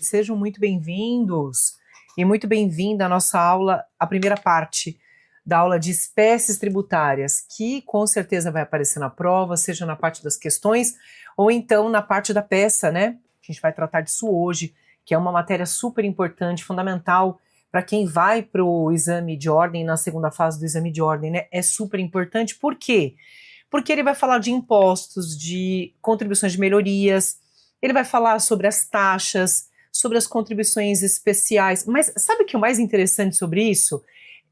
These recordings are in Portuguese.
Sejam muito bem-vindos e muito bem-vinda à nossa aula, a primeira parte da aula de espécies tributárias, que com certeza vai aparecer na prova, seja na parte das questões ou então na parte da peça, né? A gente vai tratar disso hoje, que é uma matéria super importante, fundamental para quem vai para o exame de ordem, na segunda fase do exame de ordem, né? É super importante, por quê? Porque ele vai falar de impostos, de contribuições de melhorias, ele vai falar sobre as taxas, sobre as contribuições especiais, mas sabe o que é o mais interessante sobre isso?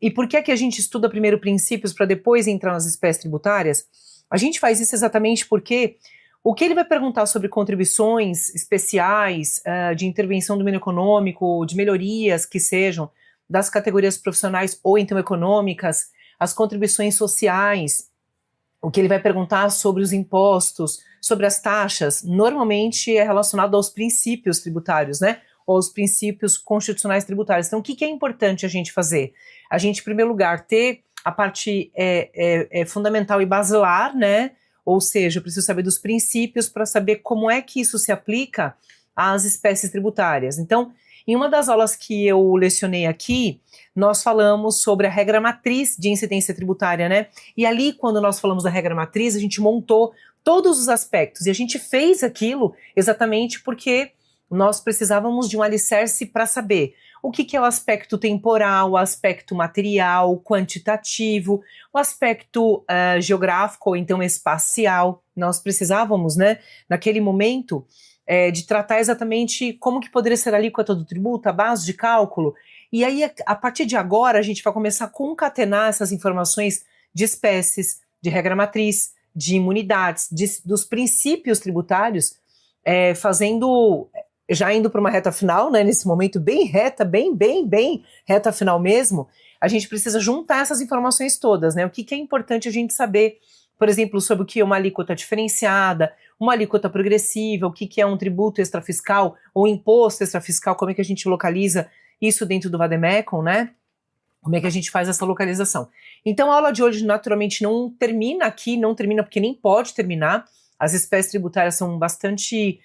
E por que é que a gente estuda primeiro princípios para depois entrar nas espécies tributárias? A gente faz isso exatamente porque o que ele vai perguntar sobre contribuições especiais, de intervenção do meio econômico, de melhorias que sejam das categorias profissionais ou então econômicas, as contribuições sociais, o que ele vai perguntar sobre os impostos, sobre as taxas, normalmente é relacionado aos princípios tributários, né? Ou aos princípios constitucionais tributários. Então, o que é importante a gente fazer? A gente, em primeiro lugar, ter a parte fundamental e basilar, né? Ou seja, eu preciso saber dos princípios para saber como é que isso se aplica às espécies tributárias. Então, em uma das aulas que eu lecionei aqui, nós falamos sobre a regra matriz de incidência tributária, né? E ali, quando nós falamos da regra matriz, a gente montou todos os aspectos, e a gente fez aquilo exatamente porque nós precisávamos de um alicerce para saber o que é o aspecto temporal, o aspecto material, quantitativo, o aspecto geográfico ou então espacial. Nós precisávamos, né, naquele momento, de tratar exatamente como que poderia ser a alíquota do tributo, a base de cálculo, e aí a partir de agora a gente vai começar a concatenar essas informações de espécies, de regra matriz, de imunidades, dos princípios tributários, já indo para uma reta final, né, nesse momento bem reta, bem reta final mesmo, a gente precisa juntar essas informações todas, né, o que é importante a gente saber, por exemplo, sobre o que é uma alíquota diferenciada, uma alíquota progressiva, o que é um tributo extrafiscal ou imposto extrafiscal, como é que a gente localiza isso dentro do Vademecum, né? Como é que a gente faz essa localização? Então a aula de hoje naturalmente não termina aqui, não termina porque nem pode terminar, as espécies tributárias são bastante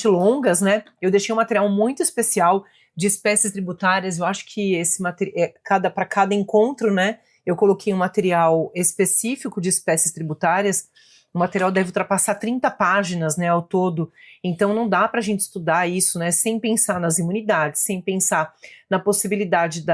longas, né? Eu deixei um material muito especial de espécies tributárias, eu acho que esse material, para cada encontro, né? Eu coloquei um material específico de espécies tributárias, o material deve ultrapassar 30 páginas, né, ao todo, então não dá para a gente estudar isso, né, sem pensar nas imunidades, sem pensar na possibilidade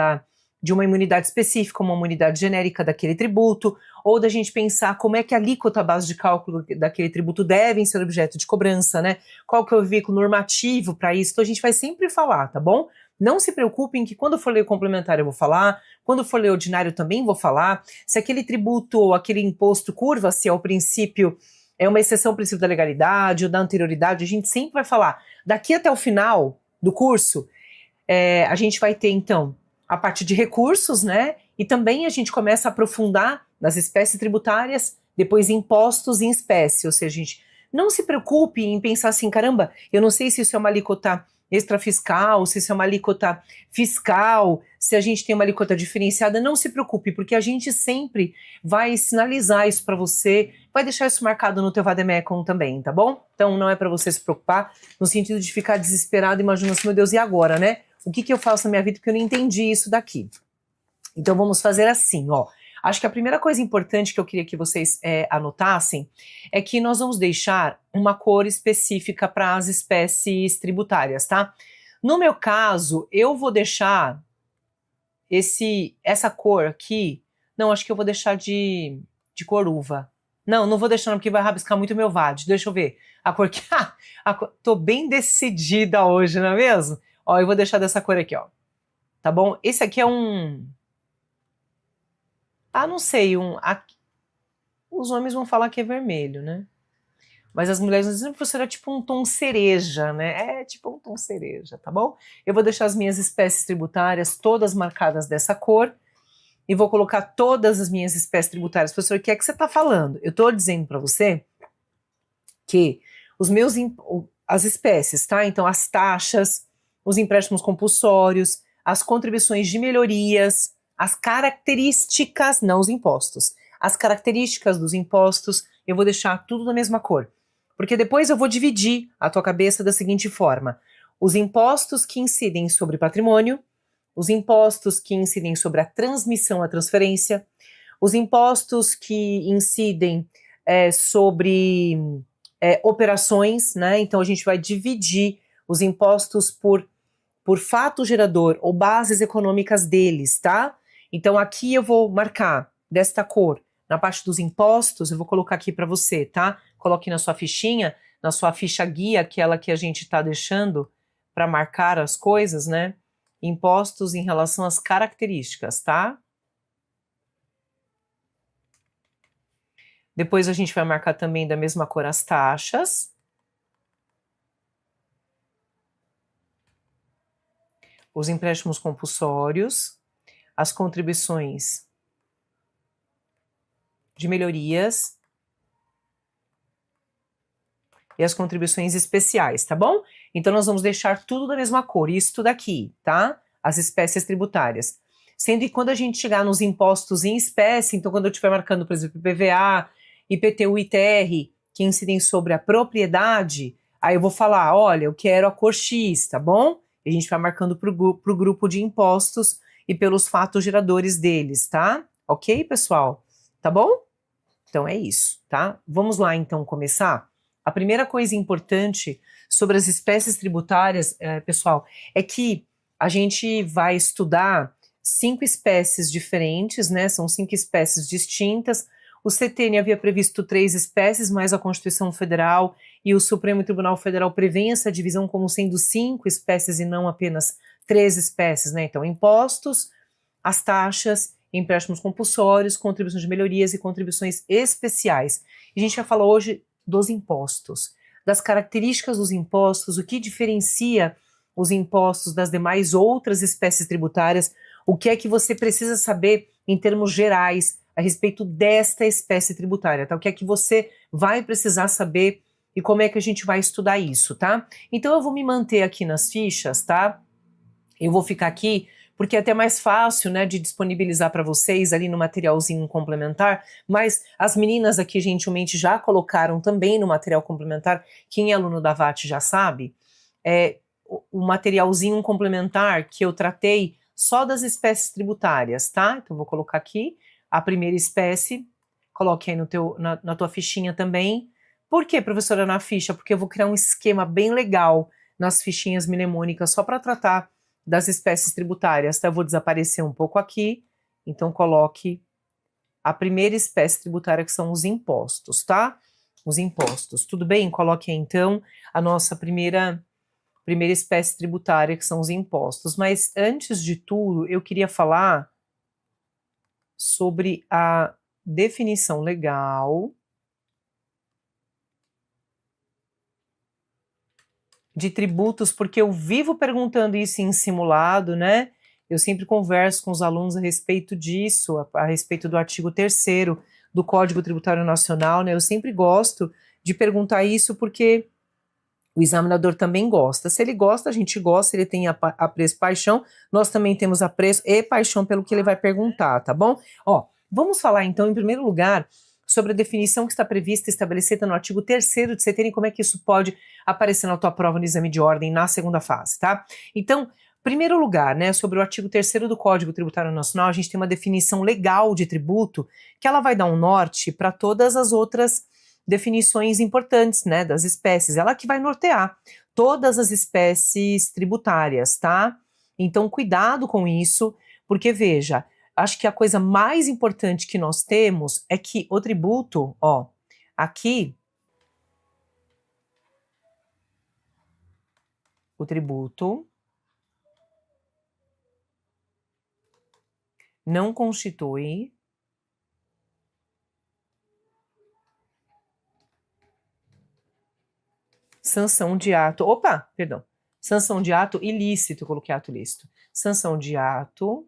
de uma imunidade específica, uma imunidade genérica daquele tributo, ou da gente pensar como é que a alíquota, a base de cálculo daquele tributo devem ser objeto de cobrança, né, qual que é o veículo normativo para isso, então a gente vai sempre falar, tá bom? Não se preocupem que quando eu for ler o complementar eu vou falar, quando eu for ler o ordinário também vou falar, se aquele tributo ou aquele imposto curva-se ao princípio, é uma exceção ao princípio da legalidade ou da anterioridade, a gente sempre vai falar. Daqui até o final do curso, a gente vai ter então a parte de recursos, né? E também a gente começa a aprofundar nas espécies tributárias, depois impostos em espécie, ou seja, gente, não se preocupe em pensar assim, caramba, eu não sei se isso é uma alíquota extrafiscal, se isso é uma alíquota fiscal, se a gente tem uma alíquota diferenciada, não se preocupe, porque a gente sempre vai sinalizar isso para você, vai deixar isso marcado no teu Vademecum também, tá bom? Então não é para você se preocupar, no sentido de ficar desesperado, imaginando assim, meu Deus, e agora, né? O que eu faço na minha vida porque eu não entendi isso daqui? Então vamos fazer assim, ó. Acho que a primeira coisa importante que eu queria que vocês anotassem é que nós vamos deixar uma cor específica para as espécies tributárias, tá? No meu caso, eu vou deixar essa cor aqui, não, acho que eu vou deixar de cor uva. Não vou deixar não, porque vai rabiscar muito meu VAD. Deixa eu ver. A cor que... tô bem decidida hoje, não é mesmo? Ó, eu vou deixar dessa cor aqui, ó. Tá bom? Esse aqui é um... não sei, os homens vão falar que é vermelho, né? Mas as mulheres vão dizer, professora, é tipo um tom cereja, né? É tipo um tom cereja, tá bom? Eu vou deixar as minhas espécies tributárias todas marcadas dessa cor e vou colocar todas as minhas espécies tributárias. Professor, o que é que você está falando? Eu estou dizendo para você que as espécies, tá? Então, as taxas, os empréstimos compulsórios, as contribuições de melhorias, as características, não os impostos. As características dos impostos, eu vou deixar tudo na mesma cor. Porque depois eu vou dividir a tua cabeça da seguinte forma: os impostos que incidem sobre patrimônio, os impostos que incidem sobre a transmissão, a transferência, os impostos que incidem sobre operações, né? Então a gente vai dividir os impostos por fato gerador ou bases econômicas deles, tá? Então aqui eu vou marcar desta cor, na parte dos impostos, eu vou colocar aqui para você, tá? Coloque na sua fichinha, na sua ficha guia, aquela que a gente está deixando para marcar as coisas, né? Impostos em relação às características, tá? Depois a gente vai marcar também da mesma cor as taxas. Os empréstimos compulsórios, as contribuições de melhorias e as contribuições especiais, tá bom? Então nós vamos deixar tudo da mesma cor, isso daqui, tá? As espécies tributárias. Sendo que quando a gente chegar nos impostos em espécie, então quando eu estiver marcando, por exemplo, IPVA, IPTU e ITR, que incidem sobre a propriedade, aí eu vou falar, olha, eu quero a cor X, tá bom? E a gente vai marcando para o grupo de impostos e pelos fatos geradores deles, tá? Ok, pessoal? Tá bom? Então é isso, tá? Vamos lá então começar? A primeira coisa importante sobre as espécies tributárias, pessoal, é que a gente vai estudar 5 espécies diferentes, né? São 5 espécies distintas. O CTN havia previsto 3 espécies, mas a Constituição Federal e o Supremo Tribunal Federal prevêem essa divisão como sendo 5 espécies e não apenas 3 espécies, né? Então, impostos, as taxas, empréstimos compulsórios, contribuições de melhorias e contribuições especiais. E a gente vai falar hoje dos impostos, das características dos impostos, o que diferencia os impostos das demais outras espécies tributárias, o que é que você precisa saber em termos gerais a respeito desta espécie tributária, tá? O que é que você vai precisar saber e como é que a gente vai estudar isso, tá? Então eu vou me manter aqui nas fichas, tá? Eu vou ficar aqui porque é até mais fácil, né, de disponibilizar para vocês ali no materialzinho complementar, mas as meninas aqui gentilmente já colocaram também no material complementar, quem é aluno da VAT já sabe, o materialzinho complementar que eu tratei só das espécies tributárias, tá? Então vou colocar aqui a primeira espécie, coloque aí na tua fichinha também. Por que, professora, na ficha? Porque eu vou criar um esquema bem legal nas fichinhas mnemônicas só para tratar das espécies tributárias, tá? Eu vou desaparecer um pouco aqui, então coloque a primeira espécie tributária, que são os impostos, tá? Os impostos, tudo bem? Coloque aí, então, a nossa primeira espécie tributária, que são os impostos. Mas, antes de tudo, eu queria falar sobre a definição legal de tributos, porque eu vivo perguntando isso em simulado, né? Eu sempre converso com os alunos a respeito disso, a respeito do artigo 3º do Código Tributário Nacional, né? Eu sempre gosto de perguntar isso porque o examinador também gosta. Se ele gosta, a gente gosta, se ele tem apreço e paixão, nós também temos apreço e paixão pelo que ele vai perguntar, tá bom? Ó, vamos falar então, em primeiro lugar, sobre a definição que está prevista e estabelecida no artigo 3º de CTN, como é que isso pode aparecer na tua prova no exame de ordem na segunda fase, tá? Então, primeiro lugar, né, sobre o artigo 3º do Código Tributário Nacional, a gente tem uma definição legal de tributo que ela vai dar um norte para todas as outras definições importantes, né, das espécies. Ela que vai nortear todas as espécies tributárias, tá? Então, cuidado com isso, porque veja, acho que a coisa mais importante que nós temos é que o tributo, ó, aqui, o tributo não constitui sanção de ato, sanção de ato ilícito, eu coloquei ato ilícito, sanção de ato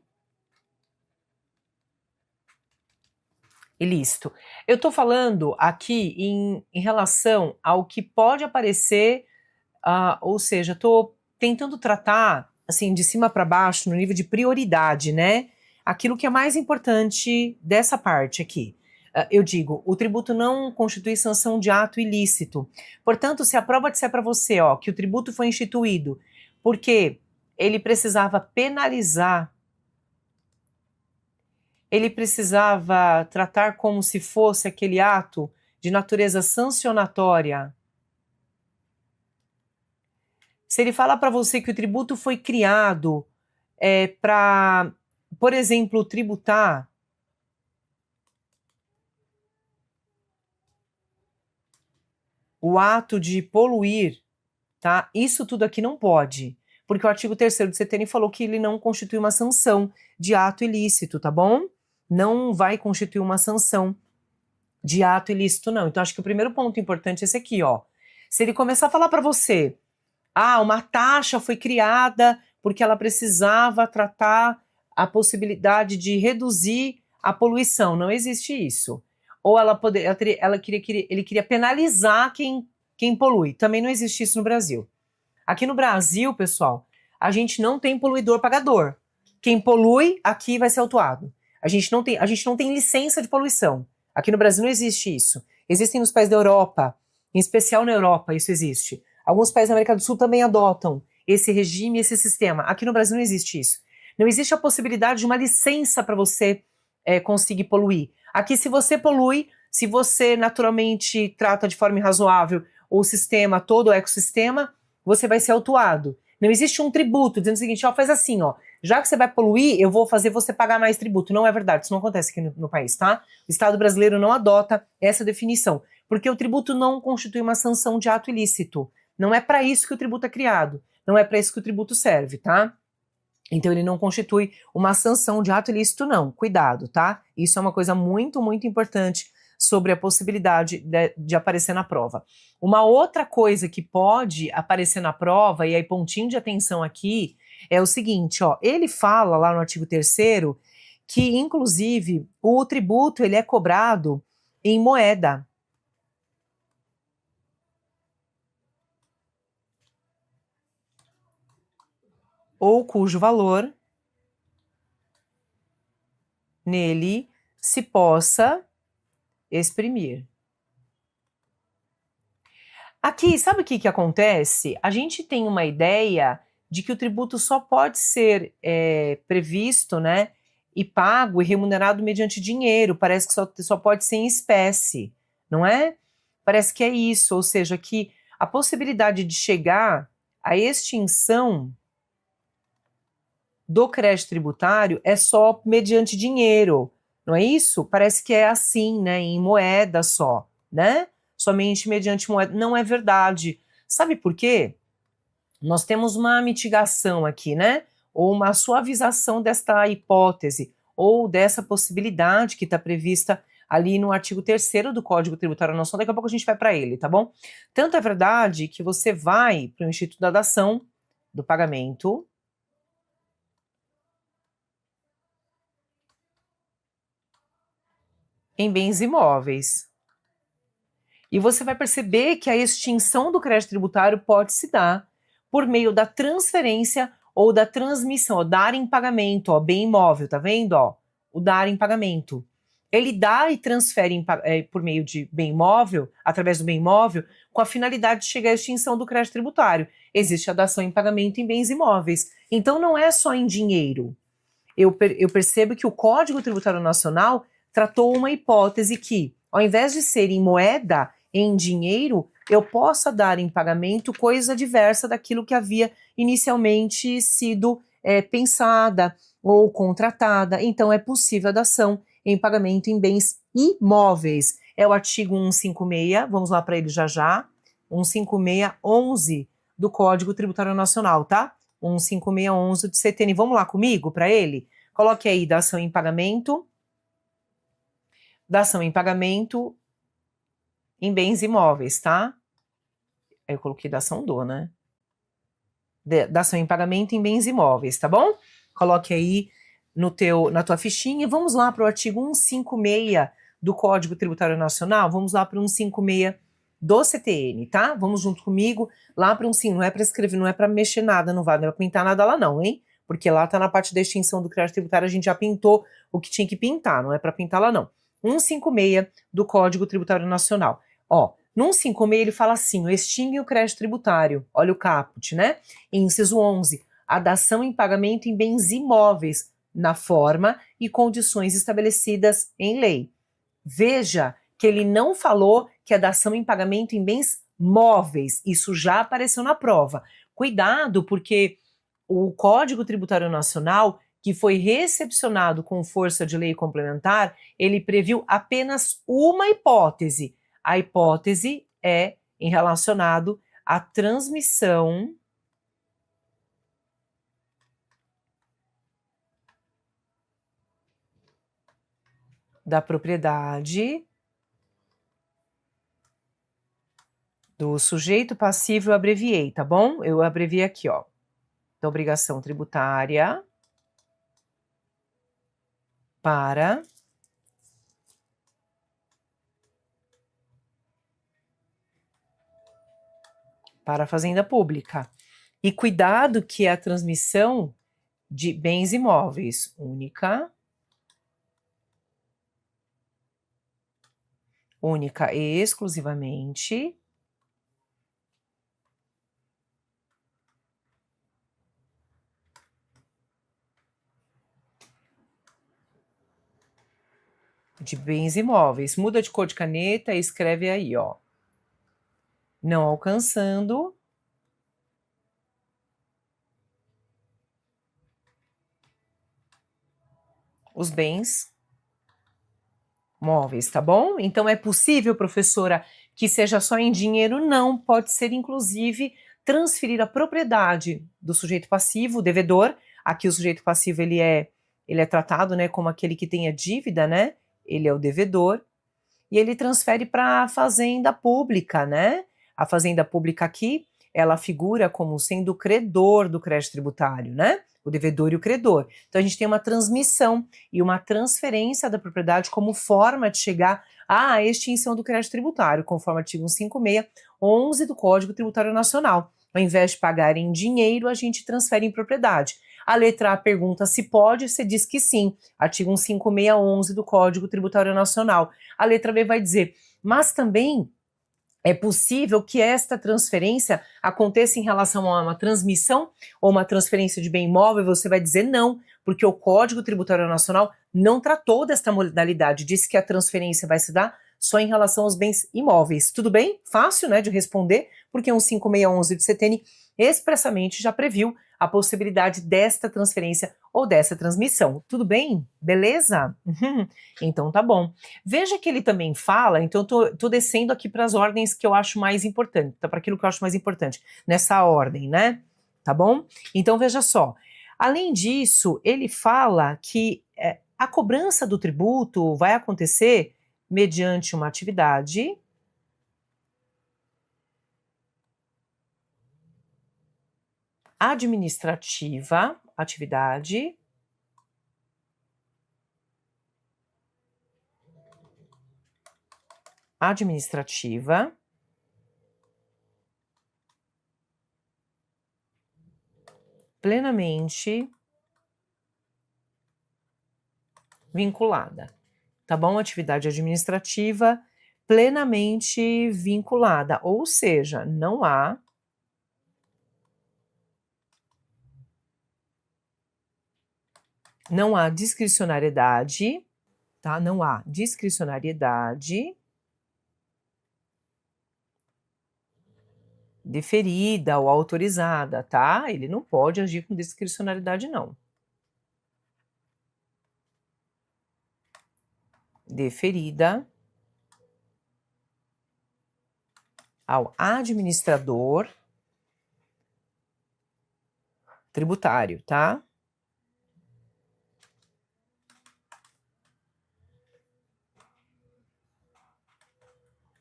ilícito. Eu estou falando aqui em relação ao que pode aparecer, ou seja, estou tentando tratar, assim, de cima para baixo, no nível de prioridade, né? aquilo que é mais importante dessa parte aqui. Eu digo, o tributo não constitui sanção de ato ilícito. Portanto, se a prova disser para você, ó, que o tributo foi instituído porque ele precisava penalizar, ele precisava tratar como se fosse aquele ato de natureza sancionatória. Se ele fala para você que o tributo foi criado para, por exemplo, tributar o ato de poluir, tá? Isso tudo aqui não pode, porque o artigo 3º do CTN falou que ele não constitui uma sanção de ato ilícito, tá bom? Não vai constituir uma sanção de ato ilícito, não. Então, acho que o primeiro ponto importante é esse aqui, ó. Se ele começar a falar para você, uma taxa foi criada porque ela precisava tratar a possibilidade de reduzir a poluição, não existe isso. Ou ele queria penalizar quem polui, também não existe isso no Brasil. Aqui no Brasil, pessoal, a gente não tem poluidor pagador. Quem polui, aqui vai ser autuado. A gente não tem licença de poluição. Aqui no Brasil não existe isso. Existem nos países da Europa, em especial na Europa, isso existe. Alguns países da América do Sul também adotam esse regime, esse sistema. Aqui no Brasil não existe isso. Não existe a possibilidade de uma licença para você conseguir poluir. Aqui, se você polui, se você naturalmente trata de forma irrazoável o sistema, todo o ecossistema, você vai ser autuado. Não existe um tributo dizendo o seguinte, ó, faz assim, ó, já que você vai poluir, eu vou fazer você pagar mais tributo. Não é verdade, isso não acontece aqui no país, tá? O Estado brasileiro não adota essa definição, porque o tributo não constitui uma sanção de ato ilícito. Não é para isso que o tributo é criado, não é para isso que o tributo serve, tá? Então ele não constitui uma sanção de ato ilícito, não. Cuidado, tá? Isso é uma coisa muito, muito importante sobre a possibilidade de aparecer na prova. Uma outra coisa que pode aparecer na prova, e aí pontinho de atenção aqui, é o seguinte, ó, ele fala lá no artigo 3º que, inclusive, o tributo ele é cobrado em moeda. Ou cujo valor nele se possa exprimir. Aqui, sabe o que acontece? A gente tem uma ideia de que o tributo só pode ser previsto, né, e pago e remunerado mediante dinheiro. Parece que só pode ser em espécie, não é? Parece que é isso, ou seja, que a possibilidade de chegar à extinção do crédito tributário é só mediante dinheiro, não é isso? Parece que é assim, né, em moeda só, né? Somente mediante moeda. Não é verdade. Sabe por quê? Nós temos uma mitigação aqui, né? Ou uma suavização desta hipótese, ou dessa possibilidade que está prevista ali no artigo 3º do Código Tributário Nacional. Daqui a pouco a gente vai para ele, tá bom? Tanto é verdade que você vai para o Instituto da Dação do Pagamento, em bens imóveis. E você vai perceber que a extinção do crédito tributário pode se dar por meio da transferência ou da transmissão, ó, dar em pagamento, ó, bem imóvel, tá vendo? Ó, o dar em pagamento. Ele dá e transfere por meio de bem imóvel, através do bem imóvel, com a finalidade de chegar à extinção do crédito tributário. Existe a dação em pagamento em bens imóveis. Então não é só em dinheiro. Eu percebo que o Código Tributário Nacional tratou uma hipótese que, ao invés de ser em moeda, em dinheiro, eu possa dar em pagamento coisa diversa daquilo que havia inicialmente sido pensada ou contratada. Então, é possível a dação em pagamento em bens imóveis. É o artigo 156, vamos lá para ele já já, 15611 do Código Tributário Nacional, tá? 15611 do CTN. Vamos lá comigo para ele? Coloque aí dação em pagamento em bens imóveis, tá? Eu coloquei dação né? Dação em pagamento em bens imóveis, tá bom? Coloque aí na tua fichinha e vamos lá para o artigo 156 do Código Tributário Nacional, vamos lá para o 156 do CTN, tá? Vamos junto comigo lá para não é para escrever, não é para mexer nada, não vai pintar nada lá não, hein? porque lá está na parte da extinção do crédito tributário, a gente já pintou o que tinha que pintar, não é para pintar lá não. 156 do Código Tributário Nacional. Ó, no 156 ele fala assim, extingue o crédito tributário, olha o caput, né? Inciso 11, a dação em pagamento em bens imóveis, na forma e condições estabelecidas em lei. Veja que ele não falou que a dação em pagamento em bens móveis, isso já apareceu na prova. Cuidado, porque o Código Tributário Nacional, que foi recepcionado com força de lei complementar, ele previu apenas uma hipótese. A hipótese é em relacionado à transmissão da propriedade do sujeito passivo, eu abreviei, tá bom? Eu abreviei aqui, ó. Da obrigação tributária para a fazenda pública. E cuidado que é a transmissão de bens imóveis única e exclusivamente de bens imóveis. Muda de cor de caneta e escreve aí, ó. Não alcançando os bens móveis, tá bom? Então é possível, professora, que seja só em dinheiro? Não, pode ser inclusive transferir a propriedade do sujeito passivo, o devedor. Aqui o sujeito passivo ele é tratado, né, como aquele que tem a dívida, né? Ele é o devedor e ele transfere para a fazenda pública, né? A fazenda pública aqui, ela figura como sendo o credor do crédito tributário, né? O devedor e o credor. Então a gente tem uma transmissão e uma transferência da propriedade como forma de chegar à extinção do crédito tributário, conforme o artigo 156, 11 do Código Tributário Nacional. Ao invés de pagar em dinheiro, a gente transfere em propriedade. A letra A pergunta se pode, você diz que sim. Artigo 156, 11 do Código Tributário Nacional. A letra B vai dizer, mas também é possível que esta transferência aconteça em relação a uma transmissão ou uma transferência de bem imóvel, você vai dizer não, porque o Código Tributário Nacional não tratou desta modalidade, disse que a transferência vai se dar só em relação aos bens imóveis. Tudo bem? Fácil, né, de responder, porque 15611 do CTN expressamente já previu a possibilidade desta transferência ou dessa transmissão. Tudo bem? Beleza? Então tá bom. Veja que ele também fala, então eu tô descendo aqui para as ordens que eu acho mais importante, tá? Para aquilo que eu acho mais importante, nessa ordem, né? Tá bom? Então veja só. Além disso, ele fala que a cobrança do tributo vai acontecer mediante uma atividade administrativa, plenamente vinculada, tá bom? Atividade administrativa plenamente vinculada, ou seja, não há discricionariedade, tá? Não há discricionariedade deferida ou autorizada, tá? Ele não pode agir com discricionariedade, não. Deferida ao administrador tributário, tá?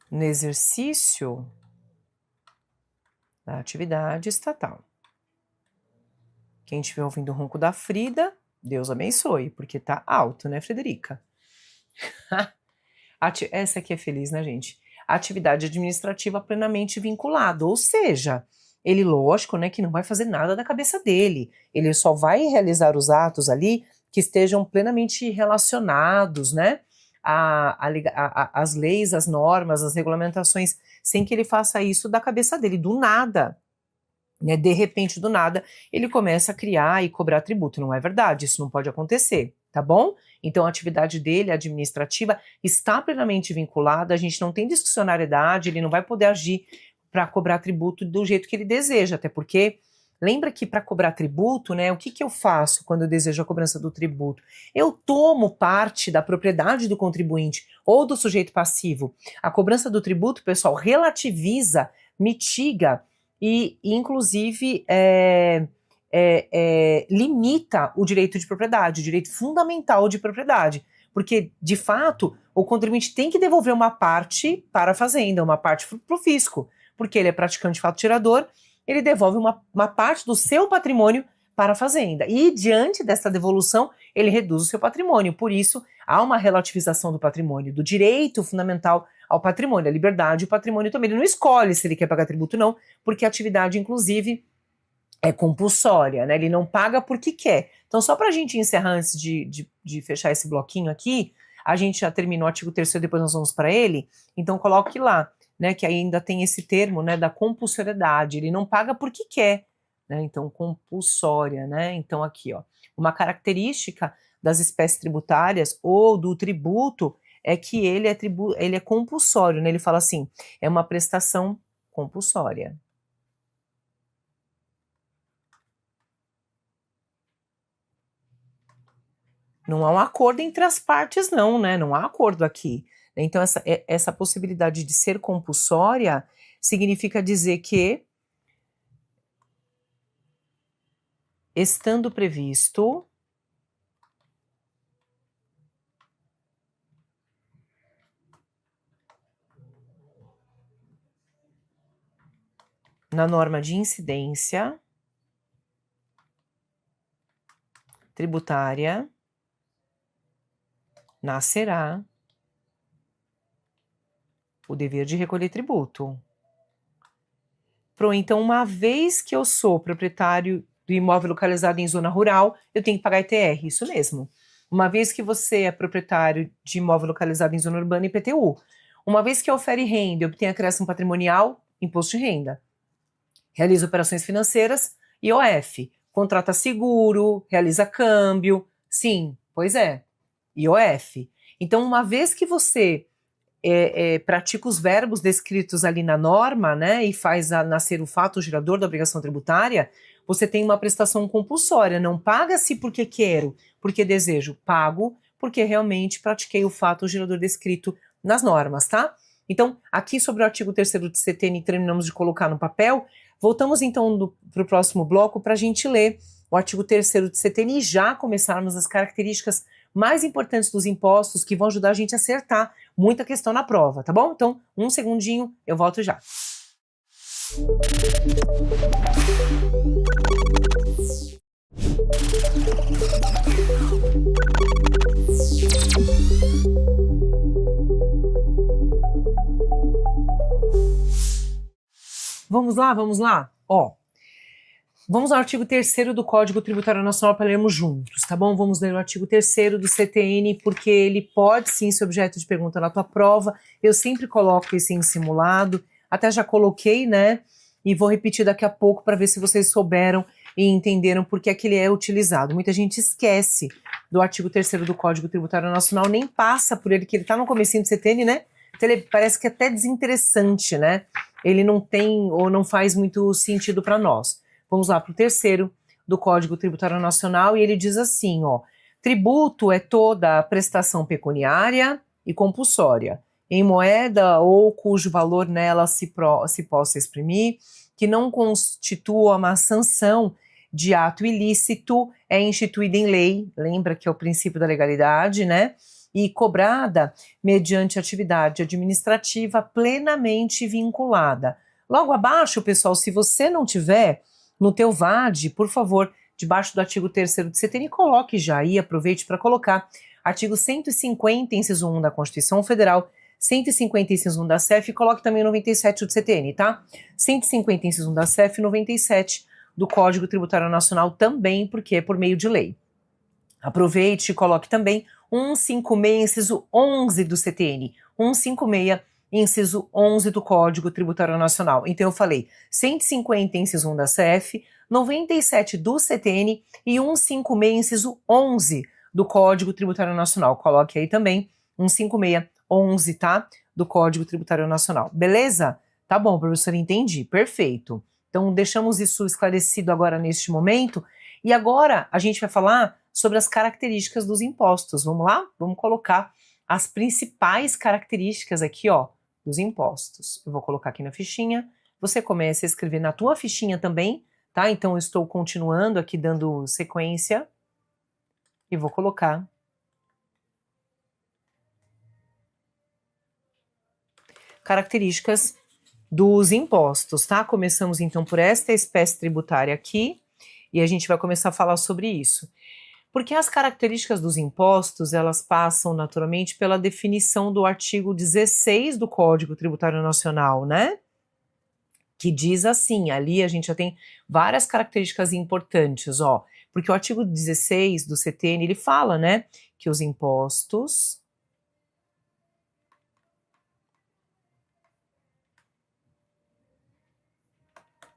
No exercício da atividade estatal. Quem estiver ouvindo o ronco da Frida, Deus abençoe, porque tá alto, né, Frederica? Essa aqui é feliz, né, gente? Atividade administrativa plenamente vinculada, ou seja, ele, lógico, né, que não vai fazer nada da cabeça dele. Ele só vai realizar os atos ali que estejam plenamente relacionados, né, às leis, às normas, às regulamentações, sem que ele faça isso da cabeça dele, do nada. Né, de repente, do nada, ele começa a criar e cobrar tributo. Não é verdade, isso não pode acontecer, tá bom? Então, a atividade dele, administrativa, está plenamente vinculada, a gente não tem discricionariedade, ele não vai poder agir para cobrar tributo do jeito que ele deseja, até porque, lembra que para cobrar tributo, né, o que eu faço quando eu desejo a cobrança do tributo? Eu tomo parte da propriedade do contribuinte ou do sujeito passivo. A cobrança do tributo, pessoal, relativiza, mitiga e, inclusive, limita o direito de propriedade, o direito fundamental de propriedade. Porque, de fato, o contribuinte tem que devolver uma parte para a fazenda, uma parte para o fisco. Porque ele é praticante fato tirador, ele devolve uma parte do seu patrimônio para a fazenda. E, diante dessa devolução, ele reduz o seu patrimônio. Por isso, há uma relativização do patrimônio, do direito fundamental ao patrimônio, a liberdade e o patrimônio também. Ele não escolhe se ele quer pagar tributo, não, porque a atividade, inclusive, é compulsória, né? Ele não paga porque quer. Então, só para a gente encerrar, antes de fechar esse bloquinho aqui, a gente já terminou o artigo 3º, depois nós vamos para ele, então coloque lá, né, que ainda tem esse termo, né, da compulsoriedade. Ele não paga porque quer, né? Então, compulsória, né? Então, aqui, ó, uma característica das espécies tributárias ou do tributo é que ele é compulsório, né? Ele fala assim, é uma prestação compulsória. Não há um acordo entre as partes, não, né? Não há acordo aqui. Então, essa possibilidade de ser compulsória significa dizer que, estando previsto na norma de incidência tributária, nascerá o dever de recolher tributo. Então, uma vez que eu sou proprietário do imóvel localizado em zona rural, eu tenho que pagar ITR, isso mesmo. Uma vez que você é proprietário de imóvel localizado em zona urbana, IPTU. Uma vez que ofere renda, obtém acréscimo patrimonial, imposto de renda. Realiza operações financeiras, IOF. Contrata seguro, realiza câmbio, sim, pois é, IOF. Então, uma vez que você pratica os verbos descritos ali na norma, né, e faz nascer o fato gerador da obrigação tributária, você tem uma prestação compulsória. Não paga-se porque quero, porque desejo. Pago porque realmente pratiquei o fato gerador descrito nas normas, tá? Então, aqui sobre o artigo 3º de CTN, terminamos de colocar no papel. Voltamos então para o próximo bloco para a gente ler o artigo 3º de CTN e já começarmos as características mais importantes dos impostos que vão ajudar a gente a acertar muita questão na prova, tá bom? Então, um segundinho, eu volto já. Vamos lá? Ó, vamos ao artigo 3º do Código Tributário Nacional para lermos juntos, tá bom? Vamos ler o artigo 3º do CTN, porque ele pode sim ser objeto de pergunta na tua prova. Eu sempre coloco esse em simulado, até já coloquei, né? E vou repetir daqui a pouco para ver se vocês souberam e entenderam por que é que ele é utilizado. Muita gente esquece do artigo 3º do Código Tributário Nacional, nem passa por ele, que ele está no comecinho do CTN, né? Então ele parece que é até desinteressante, né? Ele não tem ou não faz muito sentido para nós. Vamos lá para o 3º do Código Tributário Nacional e ele diz assim, ó, tributo é toda a prestação pecuniária e compulsória, em moeda ou cujo valor nela se possa exprimir, que não constitua uma sanção de ato ilícito, é instituída em lei, lembra que é o princípio da legalidade, né? E cobrada mediante atividade administrativa plenamente vinculada. Logo abaixo, pessoal, se você não tiver no teu VAD, por favor, debaixo do artigo 3º do CTN, coloque já aí, aproveite para colocar artigo 150, inciso 1 da Constituição Federal, 150 inciso 1 da CEF, e coloque também 97 do CTN, tá? 150 inciso 1 da CEF, 97 do Código Tributário Nacional também, porque é por meio de lei. Aproveite e coloque também 156, inciso 11 do CTN, 156, inciso 11 do Código Tributário Nacional. Então eu falei 150, inciso 1 da CF, 97 do CTN e 156, inciso 11 do Código Tributário Nacional. Coloque aí também 156, 11, tá? Do Código Tributário Nacional. Beleza? Tá bom, professor, entendi. Perfeito. Então deixamos isso esclarecido agora neste momento. E agora a gente vai falar sobre as características dos impostos. Vamos lá? Vamos colocar as principais características aqui, ó, dos impostos. Eu vou colocar aqui na fichinha. Você começa a escrever na tua fichinha também, tá? Então eu estou continuando aqui dando sequência e vou colocar características dos impostos, tá? Começamos então por esta espécie tributária aqui e a gente vai começar a falar sobre isso. Porque as características dos impostos, elas passam naturalmente pela definição do artigo 16 do Código Tributário Nacional, né? Que diz assim, ali a gente já tem várias características importantes, ó. Porque o artigo 16 do CTN, ele fala, né, que os impostos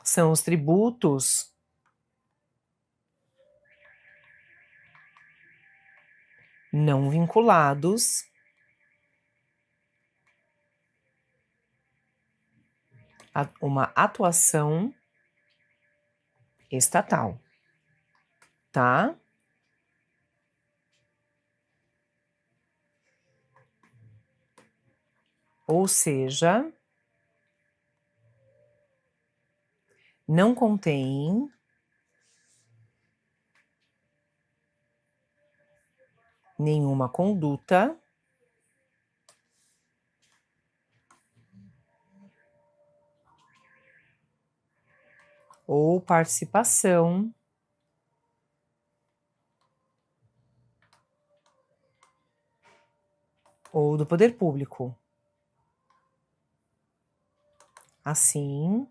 são os tributos não vinculados a uma atuação estatal, tá? Ou seja, não contém nenhuma conduta ou participação ou do poder público. Assim,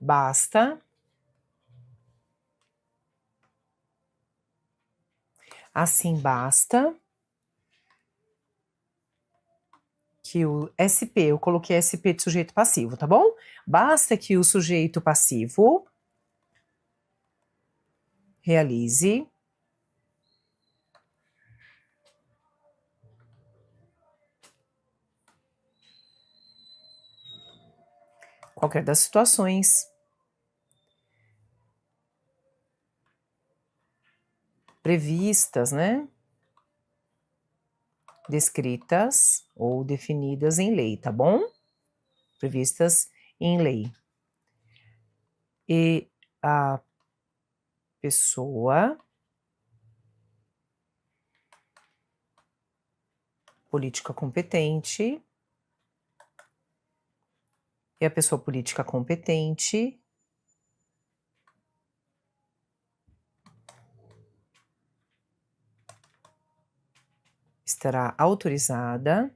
basta que o SP, eu coloquei SP de sujeito passivo, tá bom? Basta que o sujeito passivo realize qualquer das situações previstas, né? Descritas ou definidas em lei, tá bom? Previstas em lei. E a pessoa política competente e a pessoa política competente estará autorizada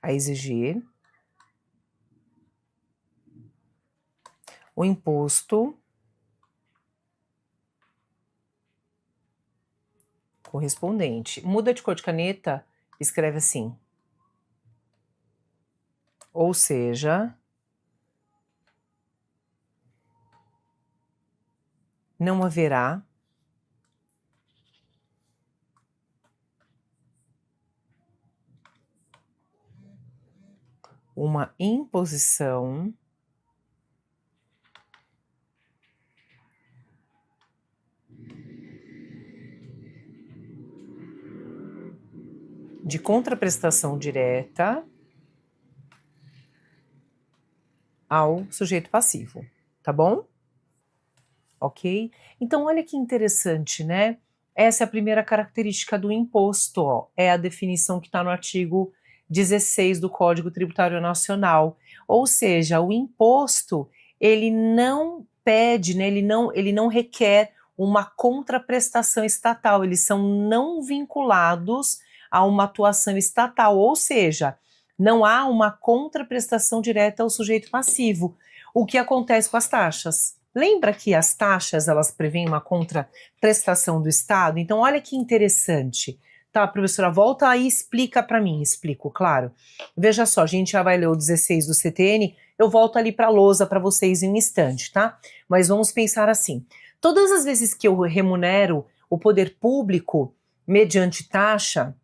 a exigir o imposto correspondente. Muda de cor de caneta, escreve assim. Ou seja, não haverá uma imposição de contraprestação direta ao sujeito passivo, tá bom? Ok? Então, olha que interessante, né? Essa é a primeira característica do imposto, ó, é a definição que está no artigo 16 do Código Tributário Nacional. Ou seja, o imposto, ele não pede, né, ele não requer uma contraprestação estatal, eles são não vinculados a uma atuação estatal, ou seja, não há uma contraprestação direta ao sujeito passivo. O que acontece com as taxas? Lembra que as taxas, elas prevêem uma contraprestação do Estado? Então, olha que interessante. Tá, professora, volta aí e explica para mim. Explico, claro. Veja só, a gente já vai ler o 16 do CTN, eu volto ali para a lousa para vocês em um instante, tá? Mas vamos pensar assim. Todas as vezes que eu remunero o poder público mediante taxa,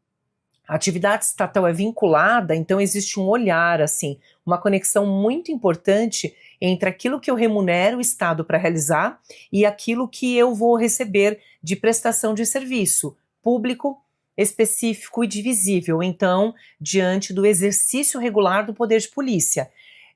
a atividade estatal é vinculada, então existe um olhar, assim, uma conexão muito importante entre aquilo que eu remunero o Estado para realizar e aquilo que eu vou receber de prestação de serviço público, específico e divisível, então, diante do exercício regular do poder de polícia.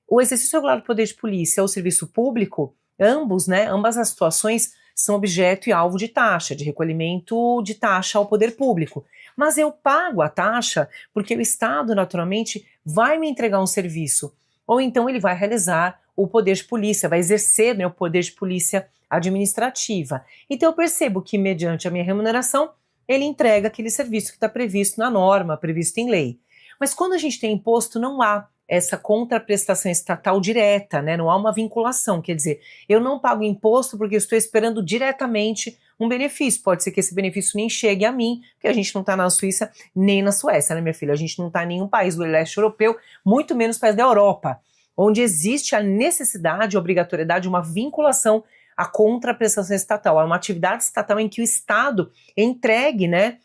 O exercício regular do poder de polícia ou serviço público, ambos, né, ambas as situações são objeto e alvo de taxa, de recolhimento de taxa ao poder público. Mas eu pago a taxa porque o Estado, naturalmente, vai me entregar um serviço. Ou então ele vai realizar o poder de polícia, vai exercer, né, o poder de polícia administrativa. Então eu percebo que, mediante a minha remuneração, ele entrega aquele serviço que está previsto na norma, previsto em lei. Mas quando a gente tem imposto, não há essa contraprestação estatal direta, né? Não há uma vinculação, quer dizer, eu não pago imposto porque estou esperando diretamente um benefício. Pode ser que esse benefício nem chegue a mim, porque a gente não está na Suíça nem na Suécia, né, minha filha? A gente não está em nenhum país do leste europeu, muito menos país da Europa, onde existe a necessidade, a obrigatoriedade, uma vinculação à contraprestação estatal, a uma atividade estatal em que o Estado entregue, né,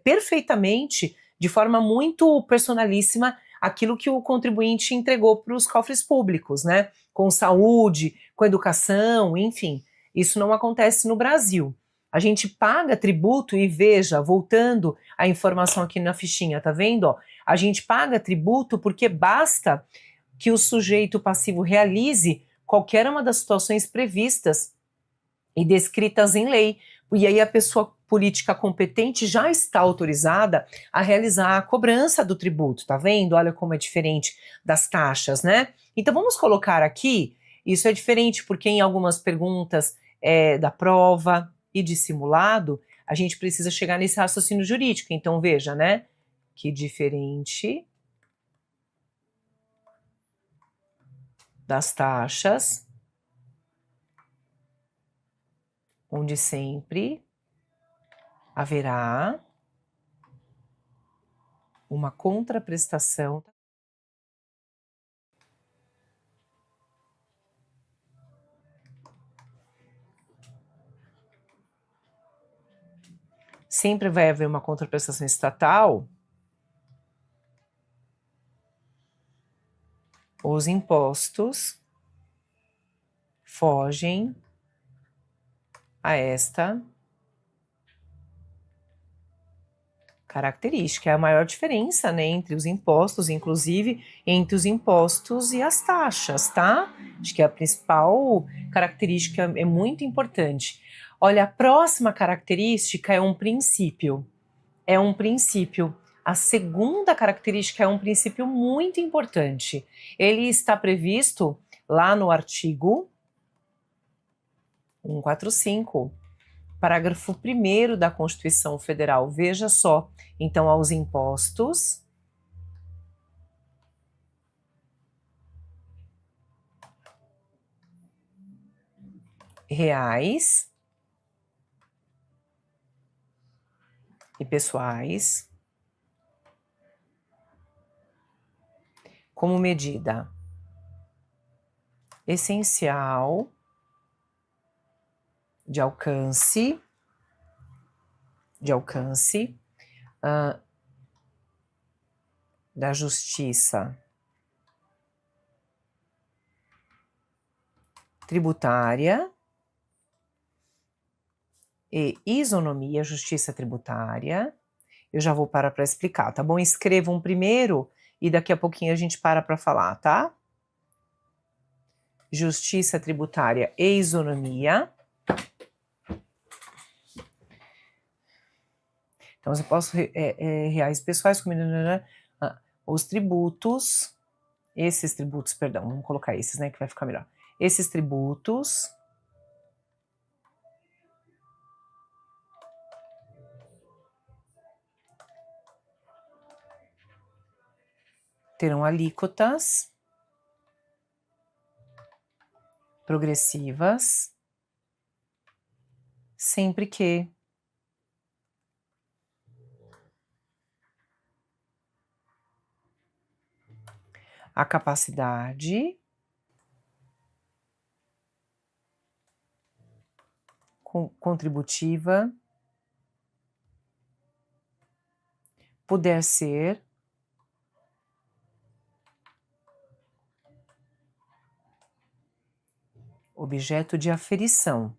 perfeitamente, de forma muito personalíssima, aquilo que o contribuinte entregou para os cofres públicos, né? Com saúde, com educação, enfim. Isso não acontece no Brasil. A gente paga tributo e veja, voltando a informação aqui na fichinha, tá vendo? Ó, a gente paga tributo porque basta que o sujeito passivo realize qualquer uma das situações previstas e descritas em lei. E aí a pessoa política competente já está autorizada a realizar a cobrança do tributo, tá vendo? Olha como é diferente das taxas, né? Então vamos colocar aqui, isso é diferente porque em algumas perguntas da prova e de simulado, a gente precisa chegar nesse raciocínio jurídico. Então veja, né? Que diferente das taxas, onde sempre haverá uma contraprestação. Sempre vai haver uma contraprestação estatal. Os impostos fogem a esta característica. É a maior diferença, né, entre os impostos, inclusive entre os impostos e as taxas, tá? Acho que a principal característica é muito importante. Olha, a próxima característica é um princípio. É um princípio. A segunda característica é um princípio muito importante. Ele está previsto lá no artigo 145, parágrafo 1º da Constituição Federal. Veja só, então, aos impostos reais e pessoais, como medida essencial de alcance da justiça tributária e isonomia, justiça tributária. Eu já vou parar para explicar, tá bom? Escrevam primeiro e daqui a pouquinho a gente para falar, tá? Justiça tributária e isonomia. Então, eu posso reais pessoais, os tributos, perdão, vamos colocar esses, né, que vai ficar melhor. Esses tributos terão alíquotas progressivas sempre que a capacidade contributiva puder ser objeto de aferição,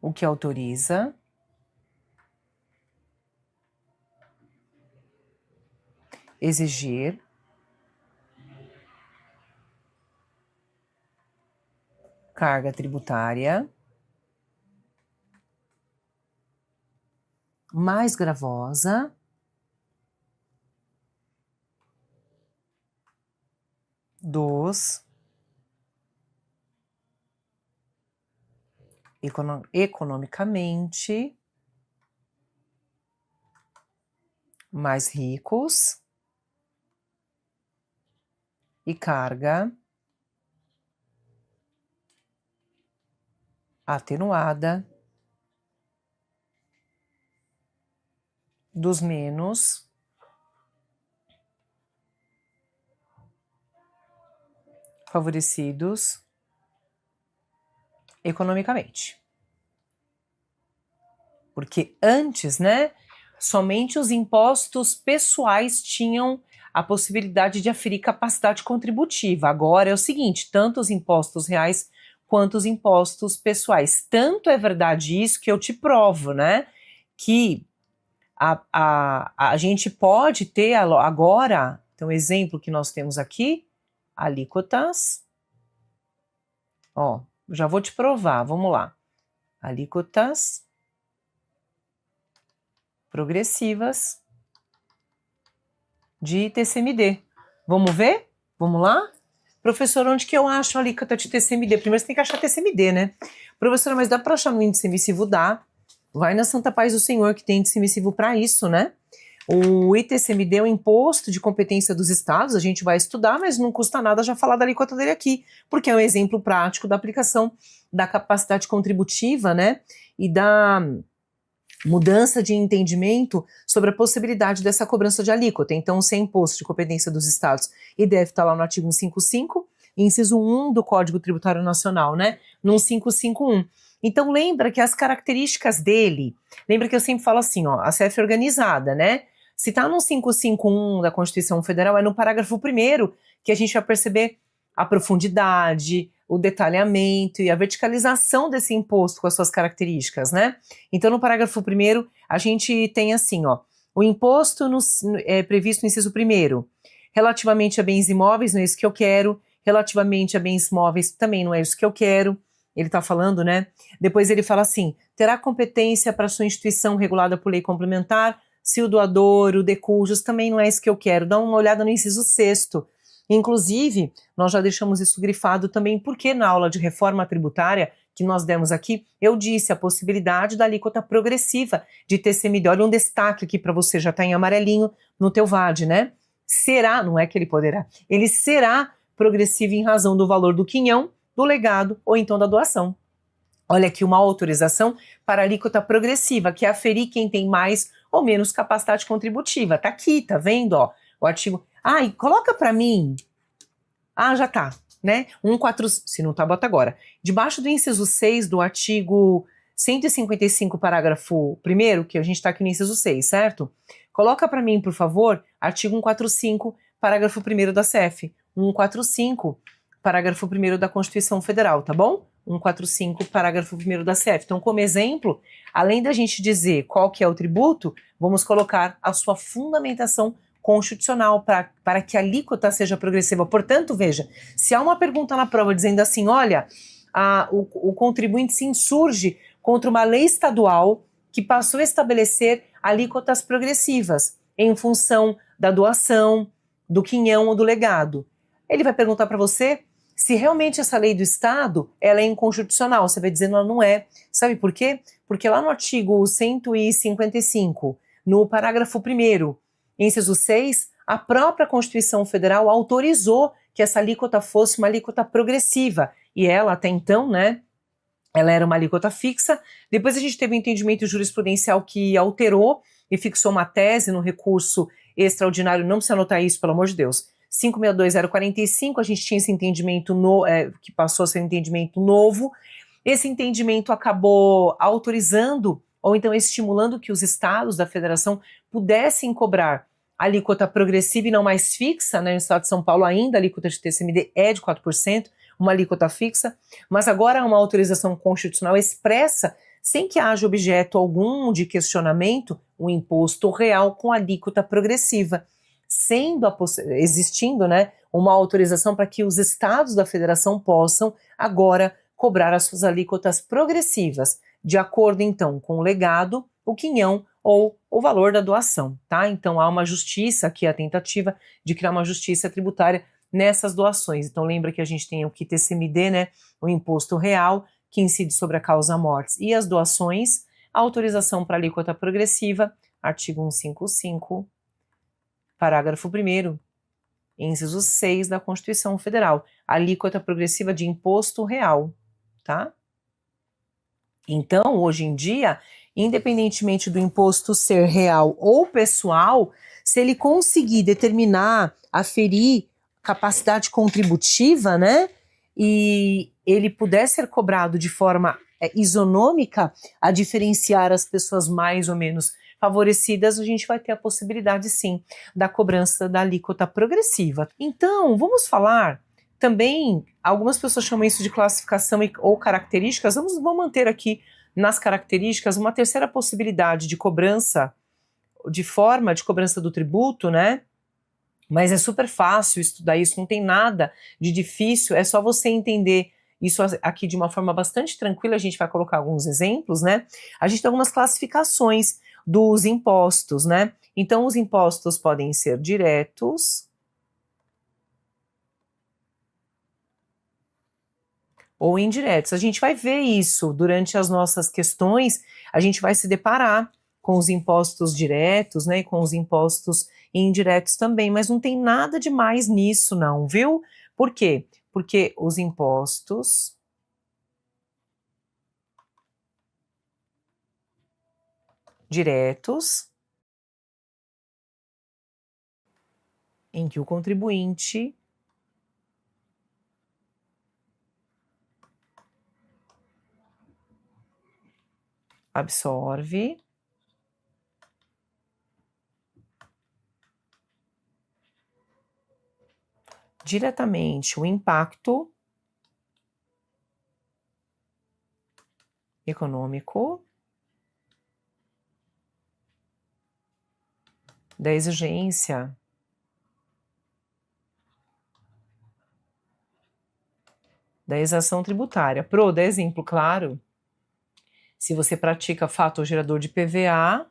o que autoriza exigir carga tributária mais gravosa dos economicamente mais ricos e carga atenuada dos menos favorecidos economicamente. Porque antes, né, somente os impostos pessoais tinham a possibilidade de aferir capacidade contributiva. Agora é o seguinte, tanto os impostos reais quanto os impostos pessoais. Tanto é verdade isso que eu te provo, né, que a gente pode ter agora, então o exemplo que nós temos aqui, alíquotas, ó, já vou te provar, vamos lá, alíquotas progressivas de TCMD. Vamos ver? Vamos lá? Professor, onde que eu acho a alíquota de TCMD? Primeiro você tem que achar TCMD, né? Professora, mas dá para achar no índice emissivo? Dá. Vai na Santa Paz do Senhor, que tem índice emissivo para isso, né? O ITCMD é o Imposto de Competência dos Estados, a gente vai estudar, mas não custa nada já falar da alíquota dele aqui, porque é um exemplo prático da aplicação da capacidade contributiva, né? E da mudança de entendimento sobre a possibilidade dessa cobrança de alíquota. Então, se é imposto de competência dos estados e deve estar lá no artigo 155, inciso 1 do Código Tributário Nacional, né? No 1551. Então, lembra que as características dele, lembra que eu sempre falo assim, ó, a CF é organizada, né? Se tá no 551 da Constituição Federal, é no parágrafo 1º que a gente vai perceber a profundidade, o detalhamento e a verticalização desse imposto com as suas características, né? Então, no parágrafo 1º, a gente tem assim, ó, o imposto previsto no inciso 1º, relativamente a bens imóveis, não é isso que eu quero, relativamente a bens móveis, também não é isso que eu quero, ele está falando, né? Depois ele fala assim, terá competência para sua instituição regulada por lei complementar, se o doador, o decujus, também não é isso que eu quero, dá uma olhada no inciso 6º. Inclusive, nós já deixamos isso grifado também, porque na aula de reforma tributária que nós demos aqui, eu disse a possibilidade da alíquota progressiva de TCMD. Olha um destaque aqui para você, já está em amarelinho no teu VAD, né? Será, não é que ele poderá, ele será progressivo em razão do valor do quinhão, do legado ou então da doação. Olha aqui uma autorização para alíquota progressiva, que é aferir quem tem mais ou menos capacidade contributiva. Tá aqui, tá vendo, ó, o artigo... Ah, e coloca para mim. Ah, já tá, né? 145, se não tá, bota agora. Debaixo do inciso 6 do artigo 155, parágrafo 1º, que a gente tá aqui no inciso 6, certo? Coloca para mim, por favor, artigo 145, parágrafo 1º da CF. 145, parágrafo 1º da Constituição Federal, tá bom? 145, parágrafo 1º da CF. Então, como exemplo, além da gente dizer qual que é o tributo, vamos colocar a sua fundamentação constitucional para que a alíquota seja progressiva. Portanto, veja, se há uma pergunta na prova dizendo assim, olha, o contribuinte se insurge contra uma lei estadual que passou a estabelecer alíquotas progressivas em função da doação, do quinhão ou do legado. Ele vai perguntar para você se realmente essa lei do Estado ela é inconstitucional. Você vai dizer, não é. Sabe por quê? Porque lá no artigo 155 no parágrafo 1º, inciso 6, a própria Constituição Federal autorizou que essa alíquota fosse uma alíquota progressiva, e ela até então, né, ela era uma alíquota fixa. Depois a gente teve um entendimento jurisprudencial que alterou e fixou uma tese no recurso extraordinário, não precisa anotar isso, pelo amor de Deus, 562045, a gente tinha esse entendimento que passou a ser um entendimento novo. Esse entendimento acabou autorizando ou então estimulando que os estados da federação pudessem cobrar alíquota progressiva e não mais fixa, né? No estado de São Paulo ainda a alíquota de TCMD é de 4%, uma alíquota fixa, mas agora há uma autorização constitucional expressa, sem que haja objeto algum de questionamento, o imposto real com alíquota progressiva, existindo, né, uma autorização para que os estados da federação possam agora cobrar as suas alíquotas progressivas, de acordo então com o legado, o quinhão ou o valor da doação, tá? Então há uma justiça aqui, a tentativa de criar uma justiça tributária nessas doações. Então lembra que a gente tem o TCMD, né, o imposto real, que incide sobre a causa mortis, e as doações, a autorização para alíquota progressiva, artigo 155, parágrafo 1º, inciso 6 da Constituição Federal, alíquota progressiva de imposto real, tá? Então, hoje em dia, independentemente do imposto ser real ou pessoal, se ele conseguir determinar, aferir capacidade contributiva, né, e ele puder ser cobrado de forma isonômica, a diferenciar as pessoas mais ou menos favorecidas, a gente vai ter a possibilidade, sim, da cobrança da alíquota progressiva. Então, vamos falar também, algumas pessoas chamam isso de classificação ou características, vamos manter aqui nas características uma terceira possibilidade de cobrança, de forma de cobrança do tributo, né? Mas é super fácil estudar isso, não tem nada de difícil, é só você entender isso aqui de uma forma bastante tranquila. A gente vai colocar alguns exemplos, né? A gente tem algumas classificações dos impostos, né? Então, os impostos podem ser diretos ou indiretos. A gente vai ver isso durante as nossas questões, a gente vai se deparar com os impostos diretos, né, e com os impostos indiretos também, mas não tem nada de mais nisso não, viu? Por quê? Porque os impostos diretos, em que o contribuinte absorve diretamente o impacto econômico da exigência da exação tributária. Pro, dá exemplo claro. Se você pratica fato gerador de PVA,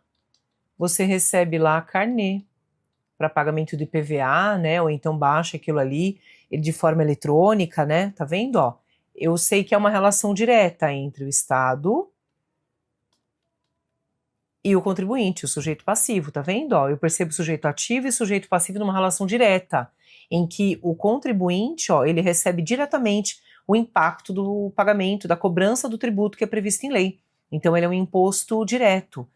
você recebe lá carnê para pagamento de PVA, né? Ou então baixa aquilo ali de forma eletrônica, né? Tá vendo, ó? Eu sei que é uma relação direta entre o Estado e o contribuinte, o sujeito passivo, tá vendo? Ó, eu percebo sujeito ativo e sujeito passivo numa relação direta, em que o contribuinte, ó, ele recebe diretamente o impacto do pagamento, da cobrança do tributo que é previsto em lei. Então, ele é um imposto direto.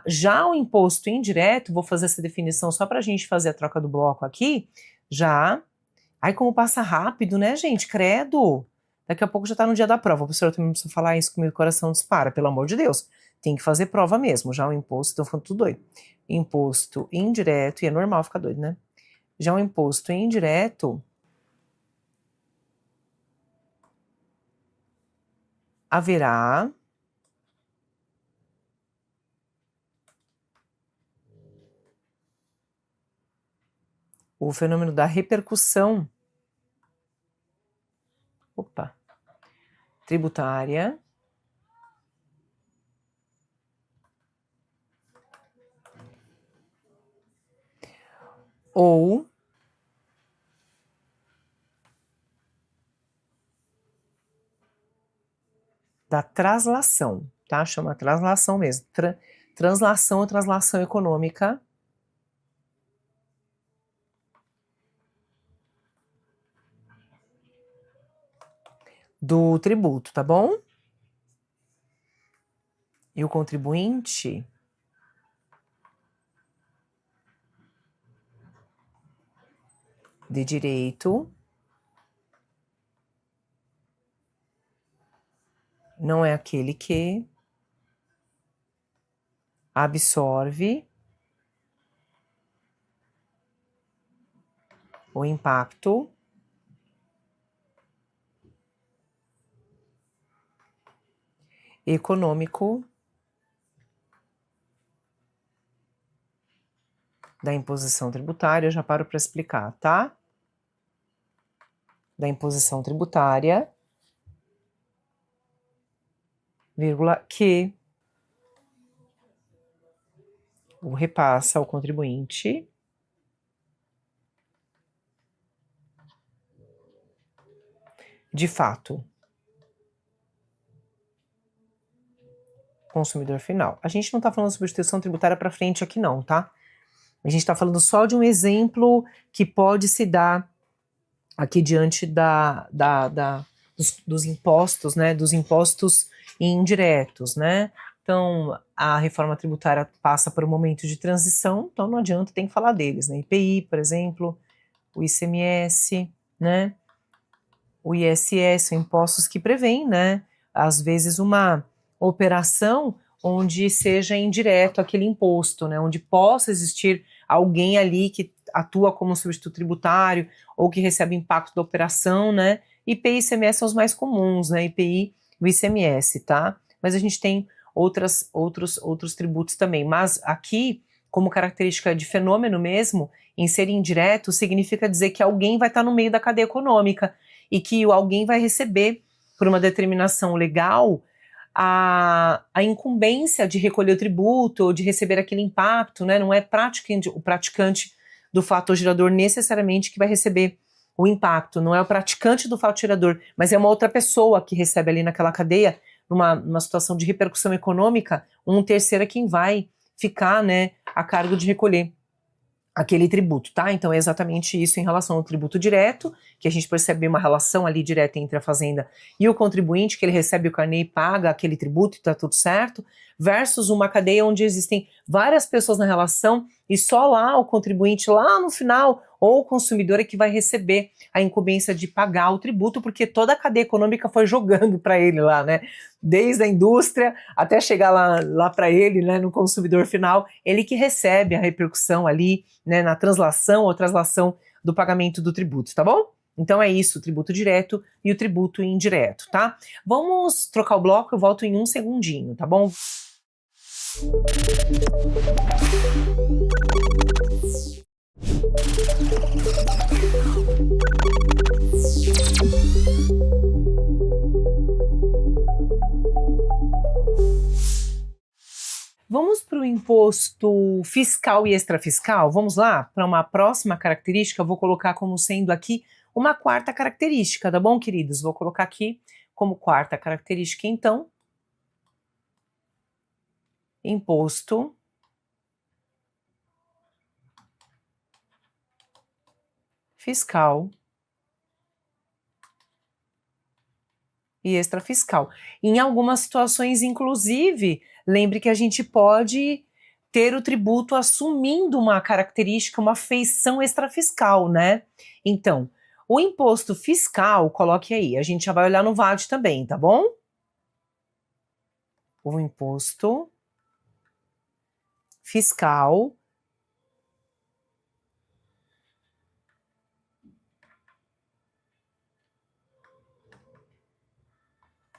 Já o imposto indireto, vou fazer essa definição só para a gente fazer a troca do bloco aqui, já. Ai, como passa rápido, né, gente? Credo! Daqui a pouco já está no dia da prova. A professora também precisa falar isso que meu coração dispara, pelo amor de Deus. Tem que fazer prova mesmo. Já o imposto, tô ficando tudo doido. Imposto indireto, e é normal ficar doido, né? Já o imposto indireto haverá o fenômeno da repercussão tributária ou da traslação, tá? Chama traslação mesmo. translação ou translação econômica do tributo, tá bom? E o contribuinte de direito não é aquele que absorve o impacto econômico da imposição tributária. Eu já paro para explicar, tá? Da imposição tributária, vírgula, que o repassa ao contribuinte de fato, consumidor final. A gente não está falando de substituição tributária para frente aqui não, tá? A gente está falando só de um exemplo que pode se dar aqui diante dos impostos, né? Dos impostos indiretos, né? Então, a reforma tributária passa por um momento de transição, então não adianta, tem que falar deles, né? IPI, por exemplo, o ICMS, né? O ISS, são impostos que prevêem, né? Às vezes uma operação onde seja indireto aquele imposto, né? Onde possa existir alguém ali que atua como substituto tributário ou que recebe impacto da operação, né? IPI e ICMS são os mais comuns, né? IPI e o ICMS, tá? Mas a gente tem outros tributos também. Mas aqui, como característica de fenômeno mesmo, em ser indireto significa dizer que alguém vai estar no meio da cadeia econômica e que alguém vai receber, por uma determinação legal, a incumbência de recolher o tributo ou de receber aquele impacto, né? Não é o praticante do fator gerador necessariamente que vai receber o impacto, não é o praticante do fator gerador, mas é uma outra pessoa que recebe ali naquela cadeia, numa situação de repercussão econômica, um terceiro é quem vai ficar, né, a cargo de recolher aquele tributo, tá? Então é exatamente isso em relação ao tributo direto, que a gente percebe uma relação ali direta entre a fazenda e o contribuinte, que ele recebe o carnê e paga aquele tributo e tá tudo certo, versus uma cadeia onde existem várias pessoas na relação e só lá o contribuinte, lá no final, ou o consumidor é que vai receber a incumbência de pagar o tributo, porque toda a cadeia econômica foi jogando para ele lá, né? Desde a indústria até chegar lá para ele, né, no consumidor final, ele que recebe a repercussão ali, né, na translação ou translação do pagamento do tributo, tá bom? Então é isso, o tributo direto e o tributo indireto, tá? Vamos trocar o bloco, eu volto em um segundinho, tá bom? Vamos para o imposto fiscal e extrafiscal? Vamos lá? Para uma próxima característica, eu vou colocar como sendo aqui uma quarta característica, tá bom, queridos? Vou colocar aqui como quarta característica, então, imposto fiscal e extrafiscal. Em algumas situações, inclusive, lembre que a gente pode ter o tributo assumindo uma característica, uma feição extrafiscal, né? Então, o imposto fiscal, coloque aí, a gente já vai olhar no VAT também, tá bom? O imposto fiscal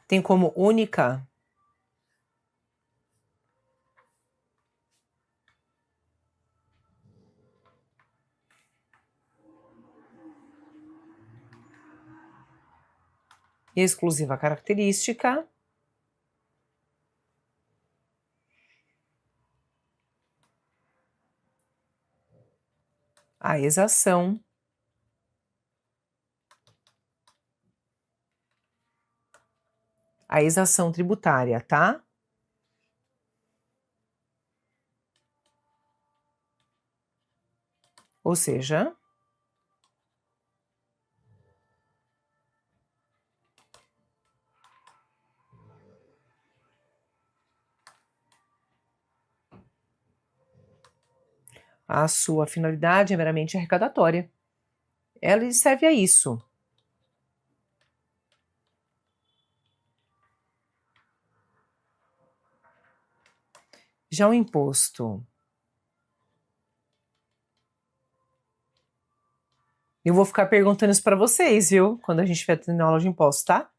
tem como única e exclusiva característica a exação tributária, tá? Ou seja, a sua finalidade é meramente arrecadatória. Ela serve a isso. Já o imposto. Eu vou ficar perguntando isso para vocês, viu? Quando a gente estiver tendo aula de imposto, tá?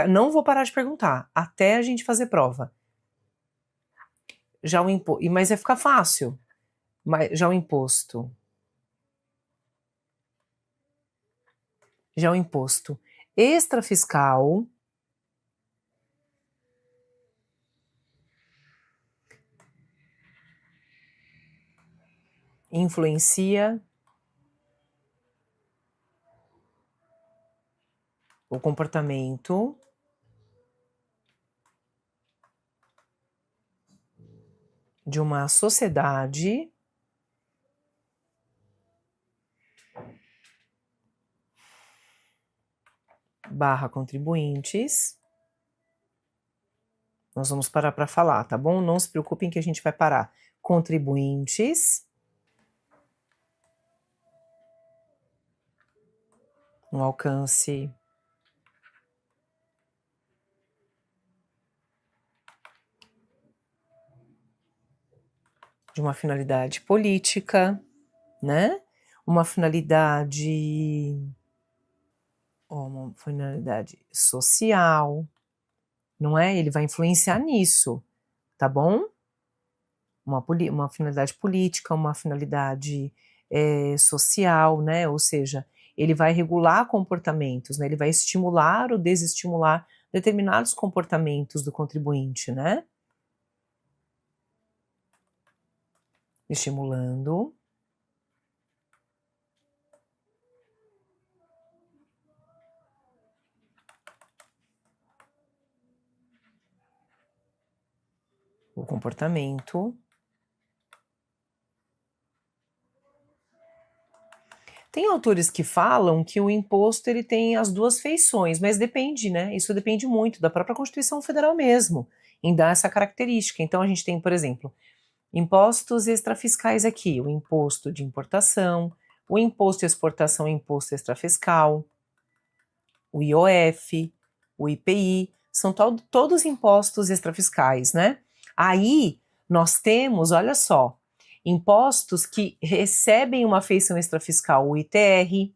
Não vou parar de perguntar até a gente fazer prova. Já o imposto, mas vai ficar fácil. Já o imposto. Já o imposto extrafiscal influencia o comportamento de uma sociedade barra contribuintes. Nós vamos parar para falar, tá bom? Não se preocupem que a gente vai parar. Contribuintes. Um alcance de uma finalidade política, né? Uma finalidade social, não é? Ele vai influenciar nisso, tá bom? Uma finalidade política, uma finalidade social, né? Ou seja, ele vai regular comportamentos, né? Ele vai estimular ou desestimular determinados comportamentos do contribuinte, né? Estimulando o comportamento. Tem autores que falam que o imposto ele tem as duas feições, mas depende, né? Isso depende muito da própria Constituição Federal mesmo, em dar essa característica. Então a gente tem, por exemplo, impostos extrafiscais aqui, o imposto de importação, o imposto de exportação e imposto extrafiscal, o IOF, o IPI, são todos impostos extrafiscais, né? Aí nós temos, olha só, impostos que recebem uma feição extrafiscal, o ITR,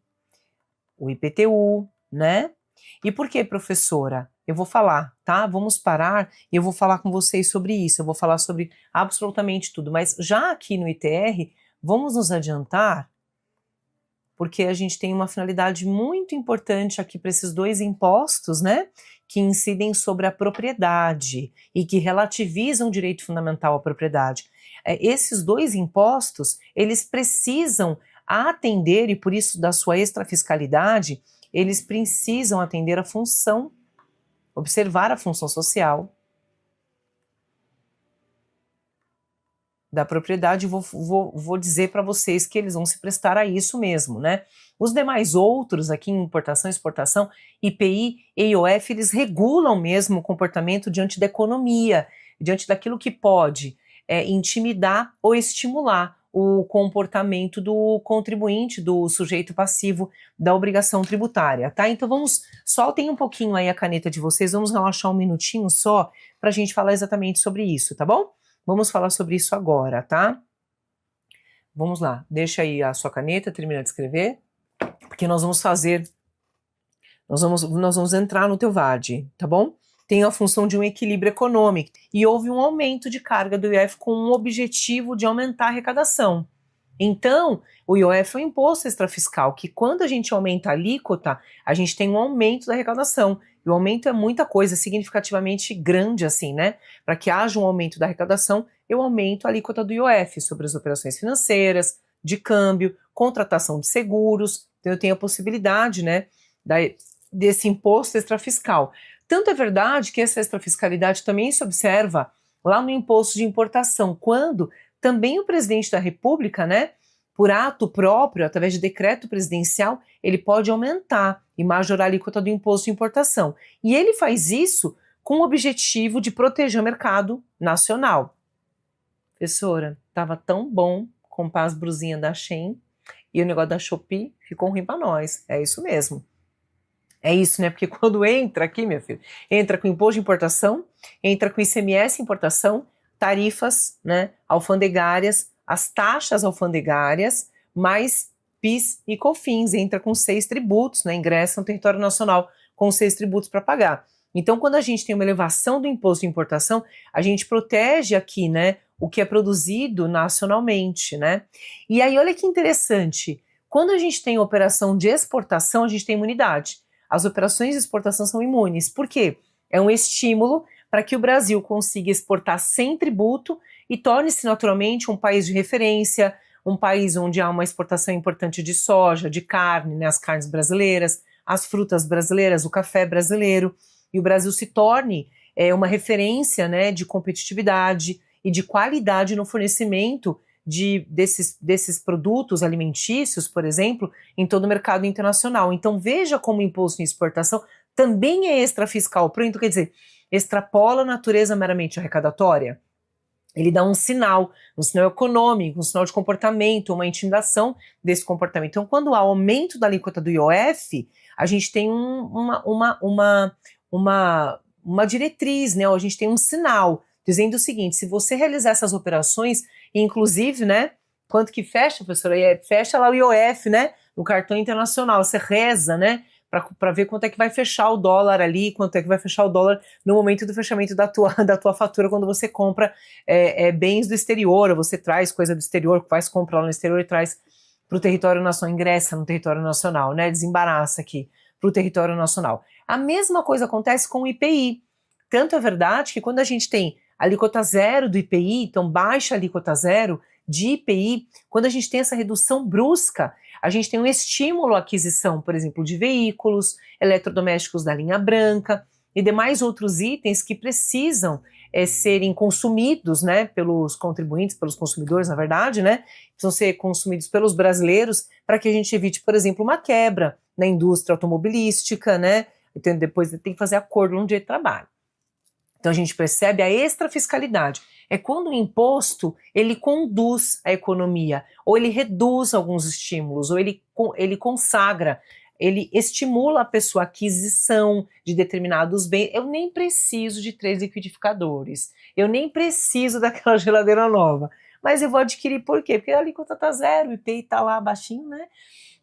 o IPTU, né? E por que, professora? Eu vou falar, tá? Vamos parar e eu vou falar com vocês sobre isso, eu vou falar sobre absolutamente tudo, mas já aqui no ITR, vamos nos adiantar, porque a gente tem uma finalidade muito importante aqui para esses dois impostos, né? Que incidem sobre a propriedade e que relativizam o direito fundamental à propriedade. Esses dois impostos, eles precisam atender, e por isso da sua extrafiscalidade, eles precisam atender a função, observar a função social da propriedade. Vou dizer para vocês que eles vão se prestar a isso mesmo, né? Os demais outros aqui em importação e exportação, IPI e IOF, eles regulam mesmo o comportamento diante da economia, diante daquilo que pode intimidar ou estimular o comportamento do contribuinte, do sujeito passivo da obrigação tributária, tá? Então soltem um pouquinho aí a caneta de vocês, vamos relaxar um minutinho só para a gente falar exatamente sobre isso, tá bom? Vamos falar sobre isso agora, tá? Vamos lá, deixa aí a sua caneta, termina de escrever, porque nós vamos entrar no teu VAD, tá bom? Tem a função de um equilíbrio econômico e houve um aumento de carga do IOF com o objetivo de aumentar a arrecadação. Então, o IOF é um imposto extrafiscal que quando a gente aumenta a alíquota, a gente tem um aumento da arrecadação. E o aumento é muita coisa, significativamente grande assim, né? Para que haja um aumento da arrecadação, eu aumento a alíquota do IOF sobre as operações financeiras, de câmbio, contratação de seguros. Então eu tenho a possibilidade, né, desse imposto extrafiscal. Tanto é verdade que essa extrafiscalidade também se observa lá no imposto de importação, quando também o presidente da República, né, por ato próprio, através de decreto presidencial, ele pode aumentar e majorar a alíquota do imposto de importação. E ele faz isso com o objetivo de proteger o mercado nacional. Professora, estava tão bom comprar as brusinhas da Shein e o negócio da Shopee ficou ruim para nós. É isso mesmo. É isso, né? Porque quando entra aqui, meu filho, entra com imposto de importação, entra com ICMS importação, tarifas, né, alfandegárias, as taxas alfandegárias, mais PIS e COFINS, entra com 6 tributos, né, ingressa no território nacional com 6 tributos para pagar. Então, quando a gente tem uma elevação do imposto de importação, a gente protege aqui, né, o que é produzido nacionalmente, né? E aí, olha que interessante, quando a gente tem operação de exportação, a gente tem imunidade. As operações de exportação são imunes. Por quê? É um estímulo para que o Brasil consiga exportar sem tributo e torne-se naturalmente um país de referência, um país onde há uma exportação importante de soja, de carne, né, as carnes brasileiras, as frutas brasileiras, o café brasileiro, e o Brasil se torne uma referência, né, de competitividade e de qualidade no fornecimento desses produtos alimentícios, por exemplo, em todo o mercado internacional. Então veja como o imposto em exportação também é extrafiscal, então quer dizer, extrapola a natureza meramente arrecadatória. Ele dá um sinal econômico, um sinal de comportamento, uma intimidação desse comportamento. Então, quando há aumento da alíquota do IOF, a gente tem uma diretriz, né? Ou a gente tem um sinal dizendo o seguinte: se você realizar essas operações, inclusive, né? Quanto que fecha, professora? Fecha lá o IOF, né? No cartão internacional, você reza, né? Para ver quanto é que vai fechar o dólar ali, quanto é que vai fechar o dólar no momento do fechamento da tua fatura, quando você compra bens do exterior, ou você traz coisa do exterior, faz compra lá no exterior e traz para o território nacional, ingressa no território nacional, né? Desembaraça aqui para o território nacional. A mesma coisa acontece com o IPI. Tanto é verdade que quando a gente tem alíquota zero do IPI, então baixa a alíquota zero de IPI, quando a gente tem essa redução brusca, a gente tem um estímulo à aquisição, por exemplo, de veículos, eletrodomésticos da linha branca e demais outros itens que precisam serem consumidos, né, pelos contribuintes, pelos consumidores, na verdade, né, precisam ser consumidos pelos brasileiros para que a gente evite, por exemplo, uma quebra na indústria automobilística, né, então depois tem que fazer acordo no direito de trabalho. Então a gente percebe a extrafiscalidade. É quando o imposto ele conduz a economia, ou ele reduz alguns estímulos, ou ele consagra, ele estimula a pessoa a aquisição de determinados bens. Eu nem preciso de 3 liquidificadores, eu nem preciso daquela geladeira nova, mas eu vou adquirir por quê? Porque a alíquota está zero, o IPI está lá baixinho, né?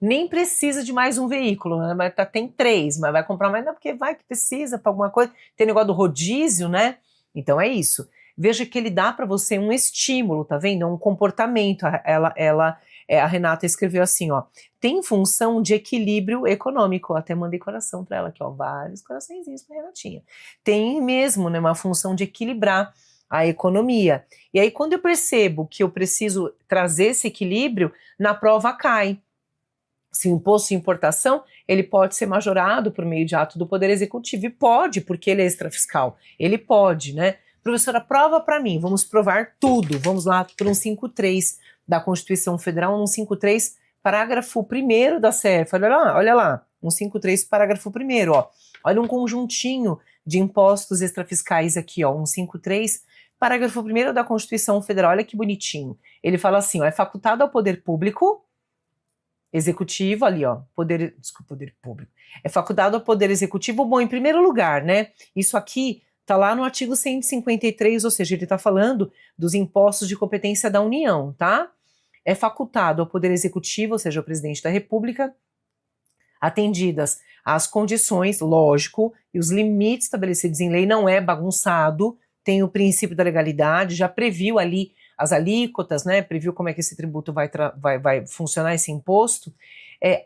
Nem precisa de mais um veículo, né? Mas tem 3, mas vai comprar mais, não, porque vai que precisa para alguma coisa. Tem negócio do rodízio, né? Então é isso. Veja que ele dá para você um estímulo, tá vendo? Um comportamento. A Renata escreveu assim, ó, tem função de equilíbrio econômico. Até mandei coração para ela aqui, ó, vários coraçõezinhos para Renatinha. Tem mesmo, né, uma função de equilibrar a economia. E aí quando eu percebo que eu preciso trazer esse equilíbrio, na prova cai. Se o imposto de importação, ele pode ser majorado por meio de ato do Poder Executivo, e pode, porque ele é extrafiscal, ele pode, né? Professora, prova para mim, vamos provar tudo, vamos lá para um 153 da Constituição Federal, 153, parágrafo 1º da CF, olha lá, 153, parágrafo 1º, ó, olha um conjuntinho de impostos extrafiscais aqui, ó, 153, parágrafo 1º da Constituição Federal, olha que bonitinho, ele fala assim, ó, é facultado ao poder público, executivo ali, ó, poder público. É facultado ao poder executivo, bom, em primeiro lugar, né? Isso aqui tá lá no artigo 153, ou seja, ele tá falando dos impostos de competência da União, tá? É facultado ao poder executivo, ou seja, ao presidente da República, atendidas as condições, lógico, e os limites estabelecidos em lei, não é bagunçado, tem o princípio da legalidade, já previu ali as alíquotas, né, previu como é que esse tributo vai funcionar, esse imposto,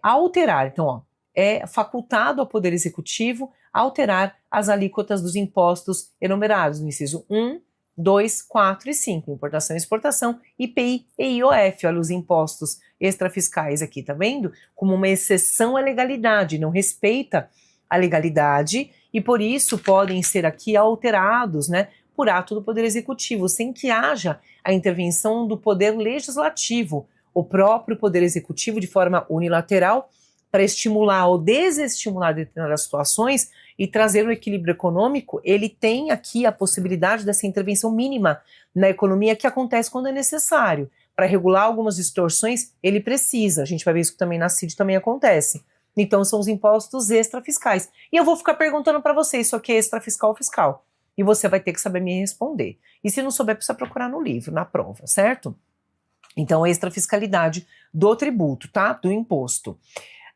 alterar, então, ó, é facultado ao Poder Executivo alterar as alíquotas dos impostos enumerados no inciso 1, 2, 4 e 5, importação e exportação, IPI e IOF, olha os impostos extrafiscais aqui, tá vendo? Como uma exceção à legalidade, não respeita a legalidade e por isso podem ser aqui alterados, né, por ato do Poder Executivo, sem que haja a intervenção do Poder Legislativo, o próprio Poder Executivo de forma unilateral para estimular ou desestimular determinadas situações e trazer um equilíbrio econômico, ele tem aqui a possibilidade dessa intervenção mínima na economia que acontece quando é necessário. Para regular algumas distorções, ele precisa. A gente vai ver isso também na CID também acontece. Então, são os impostos extrafiscais. E eu vou ficar perguntando para você, isso aqui é extrafiscal ou fiscal? E você vai ter que saber me responder. E se não souber, precisa procurar no livro, na prova, certo? Então, a extrafiscalidade do tributo, tá? Do imposto.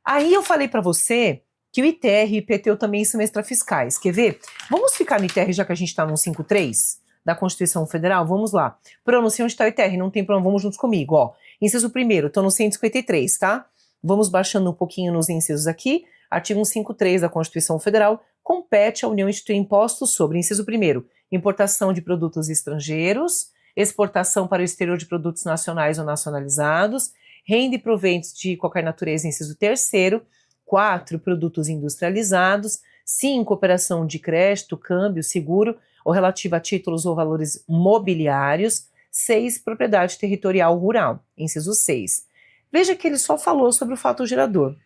Aí eu falei para você que o ITR e o IPTU também são extrafiscais. Quer ver? Vamos ficar no ITR já que a gente está no 153 da Constituição Federal? Vamos lá. Bruno, sei onde está o ITR, não tem problema, vamos juntos comigo, ó. Inciso 1º, estou no 153, tá? Vamos baixando um pouquinho nos incisos aqui. Artigo 153 da Constituição Federal, compete à União instituir impostos sobre, inciso 1º, importação de produtos estrangeiros, exportação para o exterior de produtos nacionais ou nacionalizados, renda e proventos de qualquer natureza, inciso 3º, 4, produtos industrializados, 5, operação de crédito, câmbio, seguro ou relativa a títulos ou valores mobiliários, 6, propriedade territorial rural, inciso 6. Veja que ele só falou sobre o fato gerador,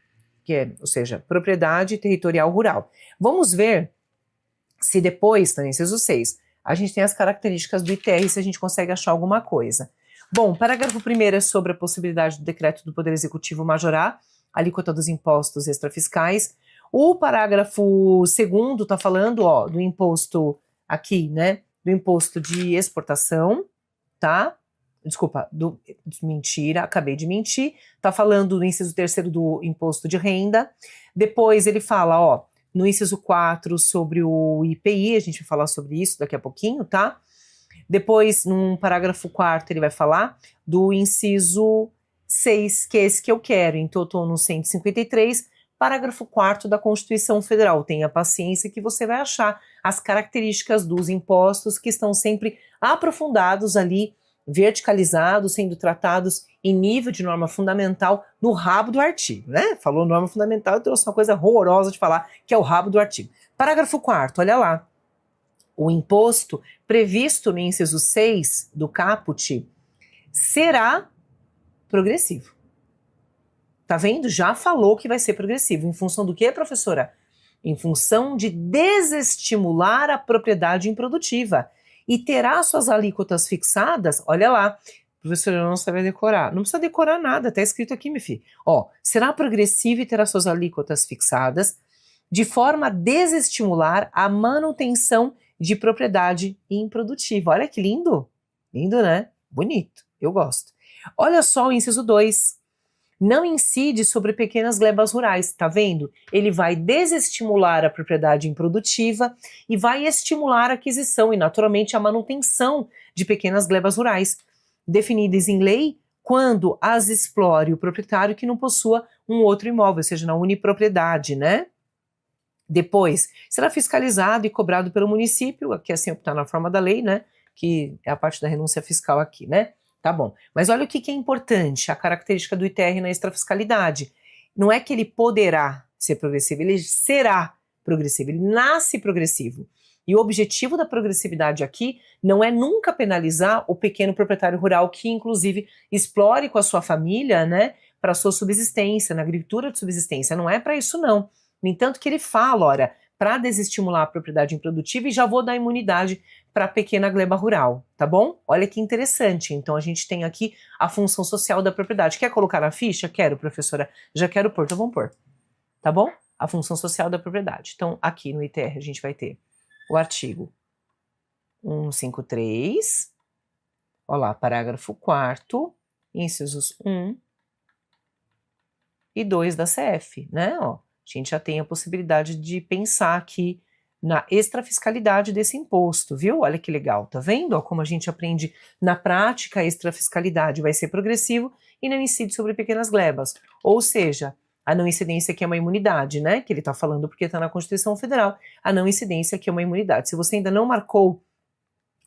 que é, ou seja, propriedade territorial rural. Vamos ver se depois, no inciso 6, a gente tem as características do ITR, se a gente consegue achar alguma coisa. Bom, parágrafo 1º é sobre a possibilidade do decreto do Poder Executivo majorar a alíquota dos impostos extrafiscais. O parágrafo 2º está falando, ó, do imposto aqui, né, do imposto de exportação, tá? Desculpa, mentira, acabei de mentir. Está falando do inciso 3º do imposto de renda. Depois ele fala, ó, no inciso 4 sobre o IPI, a gente vai falar sobre isso daqui a pouquinho, tá? Depois, num parágrafo 4º, ele vai falar do inciso 6, que é esse que eu quero. Então, eu estou no 153, parágrafo 4º da Constituição Federal. Tenha paciência que você vai achar as características dos impostos que estão sempre aprofundados ali, verticalizados, sendo tratados em nível de norma fundamental no rabo do artigo, né? Falou norma fundamental, eu trouxe uma coisa horrorosa de falar, que é o rabo do artigo. Parágrafo 4º, olha lá. O imposto previsto no inciso 6 do caput será progressivo. Tá vendo? Já falou que vai ser progressivo. Em função do que, professora? Em função de desestimular a propriedade improdutiva. E terá suas alíquotas fixadas, olha lá, professora, não sabe decorar. Não precisa decorar nada, tá escrito aqui, meu filho. Ó, será progressivo e terá suas alíquotas fixadas, de forma a desestimular a manutenção de propriedade improdutiva. Olha que lindo. Lindo, né? Bonito. Eu gosto. Olha só o inciso 2. Não incide sobre pequenas glebas rurais, tá vendo? Ele vai desestimular a propriedade improdutiva e vai estimular a aquisição e, naturalmente, a manutenção de pequenas glebas rurais, definidas em lei quando as explore o proprietário que não possua um outro imóvel, ou seja, na unipropriedade, né? Depois, será fiscalizado e cobrado pelo município, que assim está na forma da lei, né? Que é a parte da renúncia fiscal aqui, né? Tá bom. Mas olha o que é importante, a característica do ITR na extrafiscalidade. Não é que ele poderá ser progressivo, ele será progressivo, ele nasce progressivo. E o objetivo da progressividade aqui não é nunca penalizar o pequeno proprietário rural que, inclusive, explore com a sua família, né, para a sua subsistência, na agricultura de subsistência. Não é para isso, não. No entanto, que ele fala, olha, para desestimular a propriedade improdutiva e já vou dar imunidade para a pequena gleba rural, tá bom? Olha que interessante. Então, a gente tem aqui a função social da propriedade. Quer colocar na ficha? Quero, professora. Já quero pôr, então vamos pôr. Tá bom? A função social da propriedade. Então, aqui no ITR a gente vai ter o artigo 153, olha lá, parágrafo 4º, incisos 1 e 2 da CF, né? Ó, a gente já tem a possibilidade de pensar aqui na extrafiscalidade desse imposto, viu? Olha que legal, tá vendo? Ó, como a gente aprende na prática, a extrafiscalidade vai ser progressivo e não incide sobre pequenas glebas. Ou seja, a não incidência aqui é uma imunidade, né? Que ele tá falando porque tá na Constituição Federal. A não incidência aqui é uma imunidade. Se você ainda não marcou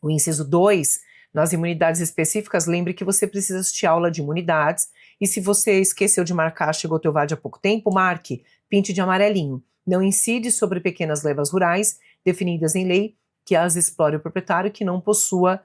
o inciso 2 nas imunidades específicas, lembre que você precisa assistir aula de imunidades. E se você esqueceu de marcar, chegou ao teu VAD há pouco tempo, marque, pinte de amarelinho. Não incide sobre pequenas glebas rurais definidas em lei que as explore o proprietário que não possua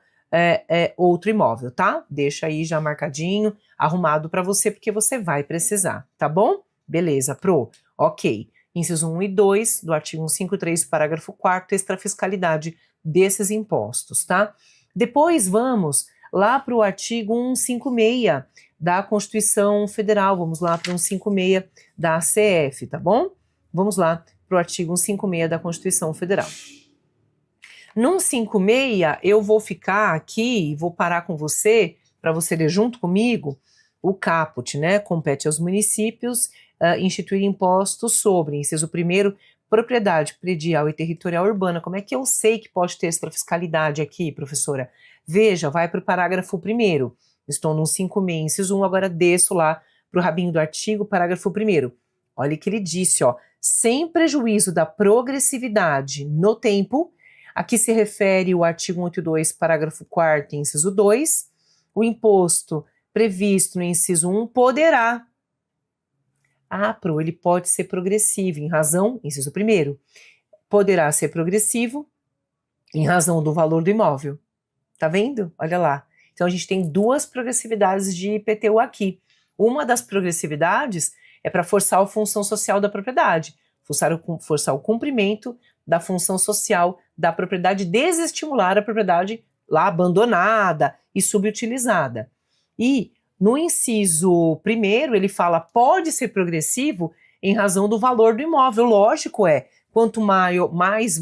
outro imóvel, tá? Deixa aí já marcadinho, arrumado para você, porque você vai precisar, tá bom? Beleza, Pro. Ok. Inciso 1 e 2 do artigo 153, parágrafo 4º, extrafiscalidade desses impostos, tá? Depois vamos lá para o artigo 156 da Constituição Federal, vamos lá para o 156 da ACF, tá bom? Vamos lá para o artigo 156 da Constituição Federal. No 156, eu vou ficar aqui, vou parar com você, para você ler junto comigo, o caput, né? Compete aos municípios instituir impostos sobre, inciso 1º, propriedade predial e territorial urbana. Como é que eu sei que pode ter extrafiscalidade aqui, professora? Veja, vai para o parágrafo 1º. Estou no 156, inciso 1, agora desço lá para o rabinho do artigo, parágrafo 1º. Olha o que ele disse, ó. Sem prejuízo da progressividade no tempo, aqui se refere o artigo 182, parágrafo 4º, inciso 2, o imposto previsto no inciso 1 poderá. Pro, ele pode ser progressivo em razão, inciso 1º, poderá ser progressivo em razão do valor do imóvel. Tá vendo? Olha lá. Então a gente tem duas progressividades de IPTU aqui. Uma das progressividades é para forçar a função social da propriedade, forçar o cumprimento da função social da propriedade, desestimular a propriedade lá abandonada e subutilizada. E no inciso 1º, ele fala pode ser progressivo em razão do valor do imóvel. Lógico quanto mais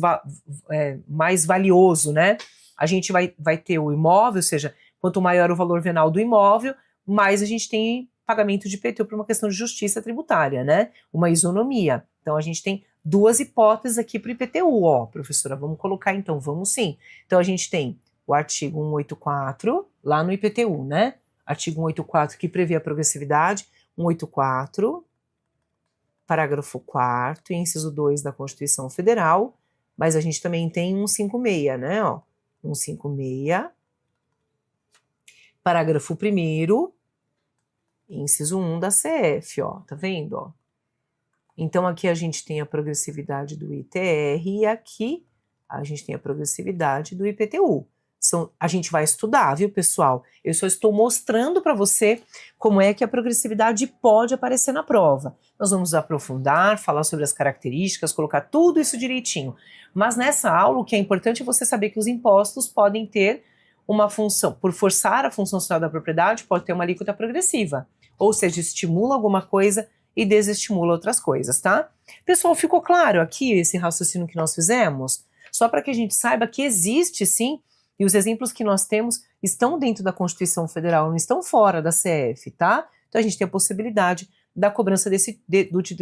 valioso, né? A gente vai ter o imóvel, ou seja, quanto maior o valor venal do imóvel, mais a gente tem pagamento de IPTU por uma questão de justiça tributária, né? Uma isonomia. Então a gente tem duas hipóteses aqui para o IPTU, ó, professora, vamos colocar então, vamos sim. Então a gente tem o artigo 184 lá no IPTU, né? Artigo 184 que prevê a progressividade, 184, parágrafo 4º, inciso 2 da Constituição Federal, mas a gente também tem 156, né, ó, 156, parágrafo 1º, inciso 1 da CF, ó, tá vendo, ó? Então aqui a gente tem a progressividade do ITR e aqui a gente tem a progressividade do IPTU. A gente vai estudar, viu, pessoal? Eu só estou mostrando para você como é que a progressividade pode aparecer na prova. Nós vamos aprofundar, falar sobre as características, colocar tudo isso direitinho. Mas nessa aula, o que é importante é você saber que os impostos podem ter uma função, por forçar a função social da propriedade, pode ter uma alíquota progressiva. Ou seja, estimula alguma coisa e desestimula outras coisas, tá? Pessoal, ficou claro aqui esse raciocínio que nós fizemos? Só para que a gente saiba que existe sim, e os exemplos que nós temos estão dentro da Constituição Federal, não estão fora da CF, tá? Então a gente tem a possibilidade da cobrança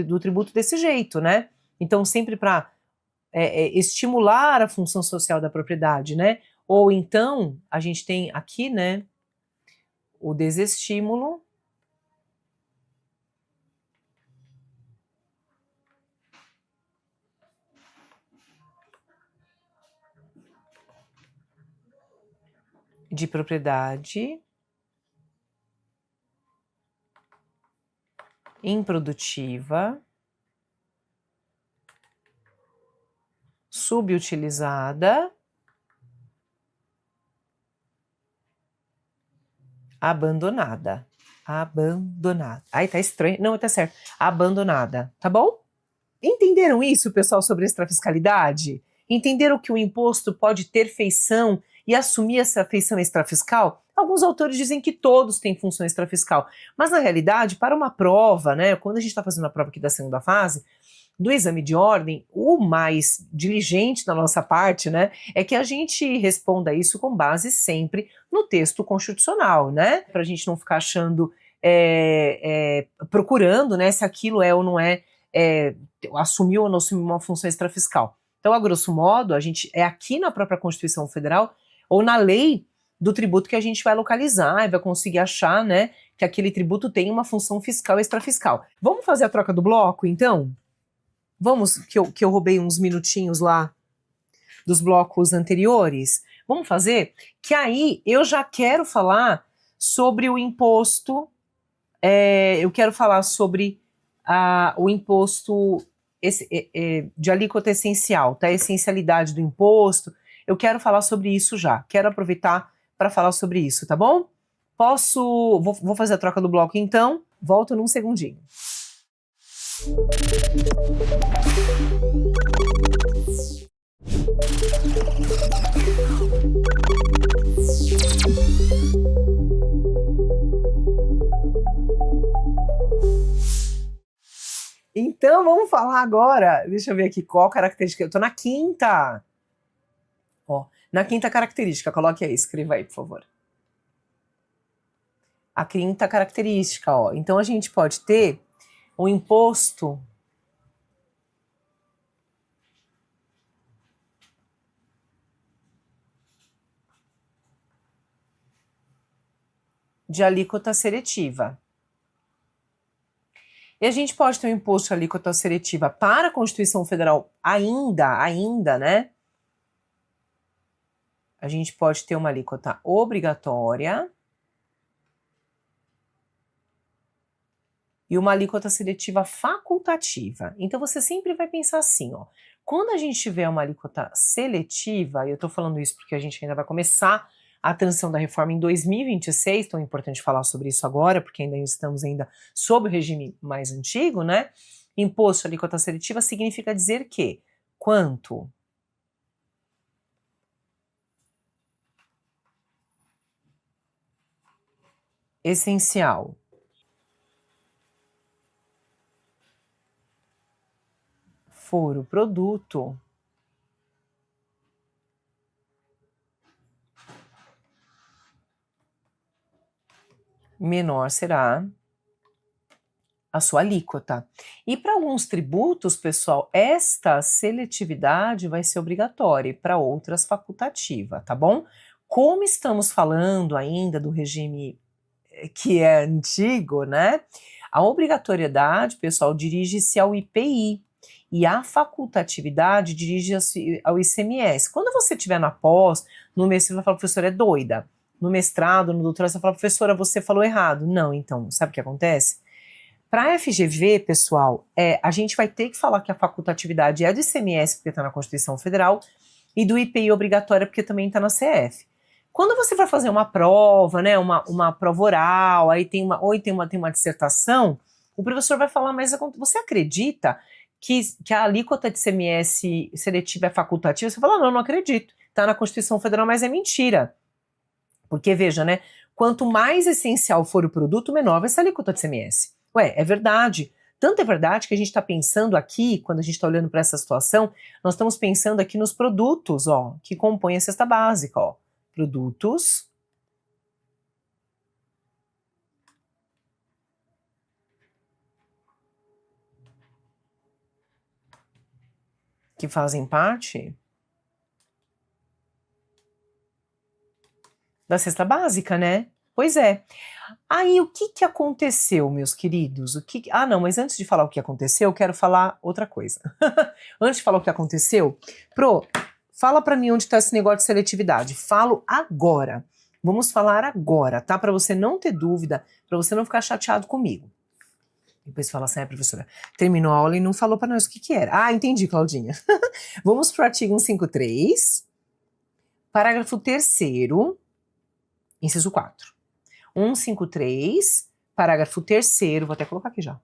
do tributo desse jeito, né? Então sempre para estimular a função social da propriedade, né? Ou então a gente tem aqui, né, o desestímulo de propriedade improdutiva, subutilizada, abandonada. Ai, tá estranho. Não, tá certo. Abandonada, tá bom? Entenderam isso, pessoal, sobre extrafiscalidade? Entenderam que o imposto pode ter feição e assumir essa feição extrafiscal? Alguns autores dizem que todos têm função extrafiscal, mas na realidade, para uma prova, né, quando a gente está fazendo a prova aqui da segunda fase, do exame de ordem, o mais diligente da nossa parte, né, é que a gente responda isso com base sempre no texto constitucional, né, para a gente não ficar achando, procurando, né, se aquilo é ou não assumiu ou não assumiu uma função extrafiscal. Então, a grosso modo, a gente aqui na própria Constituição Federal ou na lei do tributo que a gente vai localizar e vai conseguir achar, né, que aquele tributo tem uma função fiscal e extrafiscal. Vamos fazer a troca do bloco, então? Vamos, que eu roubei uns minutinhos lá dos blocos anteriores. Vamos fazer? Que aí eu já quero falar sobre o imposto, eu quero falar sobre o imposto de alíquota essencial, tá? A essencialidade do imposto. Eu quero falar sobre isso já. Quero aproveitar para falar sobre isso, tá bom? Vou fazer a troca do bloco então, volto num segundinho. Então, vamos falar agora, deixa eu ver aqui qual característica, eu tô na quinta. Ó, na quinta característica, coloque aí, escreva aí, por favor. A quinta característica, ó. Então, a gente pode ter o imposto de alíquota seletiva. E a gente pode ter um imposto de alíquota seletiva para a Constituição Federal ainda, né? A gente pode ter uma alíquota obrigatória e uma alíquota seletiva facultativa. Então, você sempre vai pensar assim, ó. Quando a gente tiver uma alíquota seletiva, e eu tô falando isso porque a gente ainda vai começar a transição da reforma em 2026, então é importante falar sobre isso agora, porque ainda estamos sob o regime mais antigo, né? Imposto de alíquota seletiva significa dizer que quanto essencial for o produto, menor será a sua alíquota. E para alguns tributos, pessoal, esta seletividade vai ser obrigatória e para outras facultativa, tá bom? Como estamos falando ainda do regime que é antigo, né? A obrigatoriedade, pessoal, dirige-se ao IPI e a facultatividade dirige-se ao ICMS. Quando você estiver na pós, no mestrado, você vai falar, professora, é doida. No mestrado, no doutorado, você vai falar, professora, você falou errado. Não, então, sabe o que acontece? Para a FGV, pessoal, a gente vai ter que falar que a facultatividade é do ICMS, porque está na Constituição Federal, e do IPI obrigatória, porque também está na CF. Quando você vai fazer uma prova, né, uma prova oral, aí tem uma dissertação, o professor vai falar, mas você acredita que a alíquota de ICMS seletiva é facultativa? Você fala, não acredito. Está na Constituição Federal, mas é mentira. Porque, veja, né, quanto mais essencial for o produto, menor vai ser a alíquota de ICMS. Ué, é verdade. Tanto é verdade que a gente está pensando aqui, quando a gente está olhando para essa situação, nós estamos pensando aqui nos produtos, ó, que compõem a cesta básica, ó. Produtos que fazem parte da cesta básica, né? Pois é. Aí, o que aconteceu, meus queridos? Não, mas antes de falar o que aconteceu, eu quero falar outra coisa. Antes de falar o que aconteceu, fala pra mim onde tá esse negócio de seletividade. Falo agora. Vamos falar agora, tá? Pra você não ter dúvida, pra você não ficar chateado comigo. Depois fala assim, professora, terminou a aula e não falou pra nós o que era. Ah, entendi, Claudinha. Vamos pro artigo 153, parágrafo 3º, inciso 4. 153, parágrafo 3º, vou até colocar aqui já.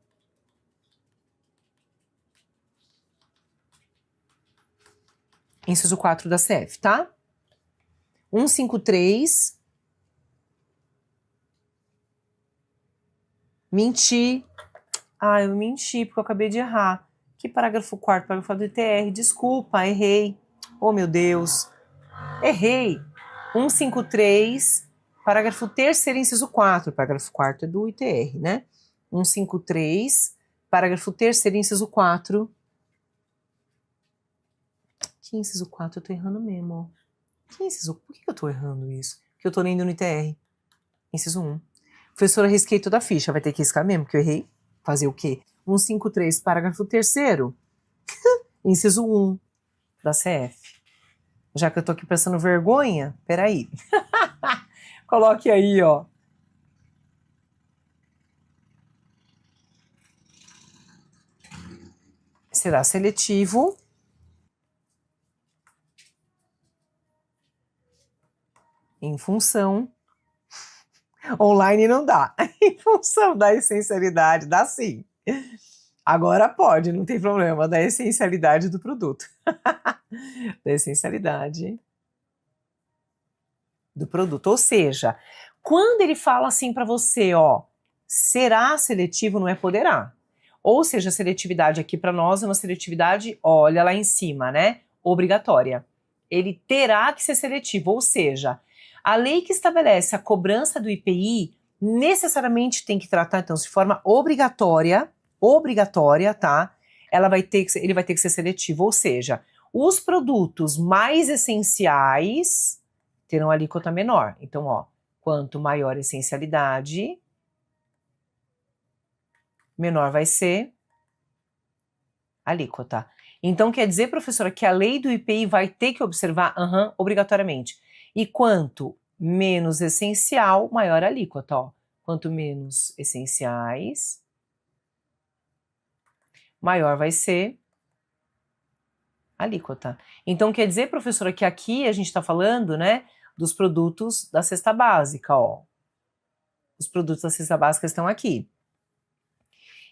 Inciso 4 da CF, tá? 153. Menti. Ah, eu menti porque eu acabei de errar. Que parágrafo 4º? Parágrafo do ITR. Desculpa, errei. Oh, meu Deus. Errei. 153, parágrafo 3º, inciso 4. Parágrafo 4º é do ITR, né? 153, parágrafo 3º, inciso 4. Que inciso 4? Eu tô errando mesmo, ó. Que inciso? Por que eu tô errando isso? Porque eu tô lendo no ITR. Inciso 1. Professora, risquei toda a ficha. Vai ter que riscar mesmo, porque eu errei. Fazer o quê? 153, parágrafo 3º. Inciso 1 da CF. Já que eu tô aqui passando vergonha, peraí. Coloque aí, ó. Será seletivo Em função. Online não dá. Em função da essencialidade, dá sim. Agora pode, não tem problema, da essencialidade do produto. Da essencialidade do produto. Ou seja, quando ele fala assim para você, ó, será seletivo, não é poderá. Ou seja, a seletividade aqui para nós é uma seletividade, olha lá em cima, né? Obrigatória. Ele terá que ser seletivo, ou seja, a lei que estabelece a cobrança do IPI necessariamente tem que tratar, então, de forma obrigatória, tá? Ele vai ter que ser seletivo, ou seja, os produtos mais essenciais terão alíquota menor. Então, ó, quanto maior a essencialidade, menor vai ser a alíquota. Então, quer dizer, professora, que a lei do IPI vai ter que observar, obrigatoriamente. E quanto menos essencial, maior a alíquota, ó. Quanto menos essenciais, maior vai ser a alíquota. Então, quer dizer, professora, que aqui a gente está falando, né, dos produtos da cesta básica, ó. Os produtos da cesta básica estão aqui.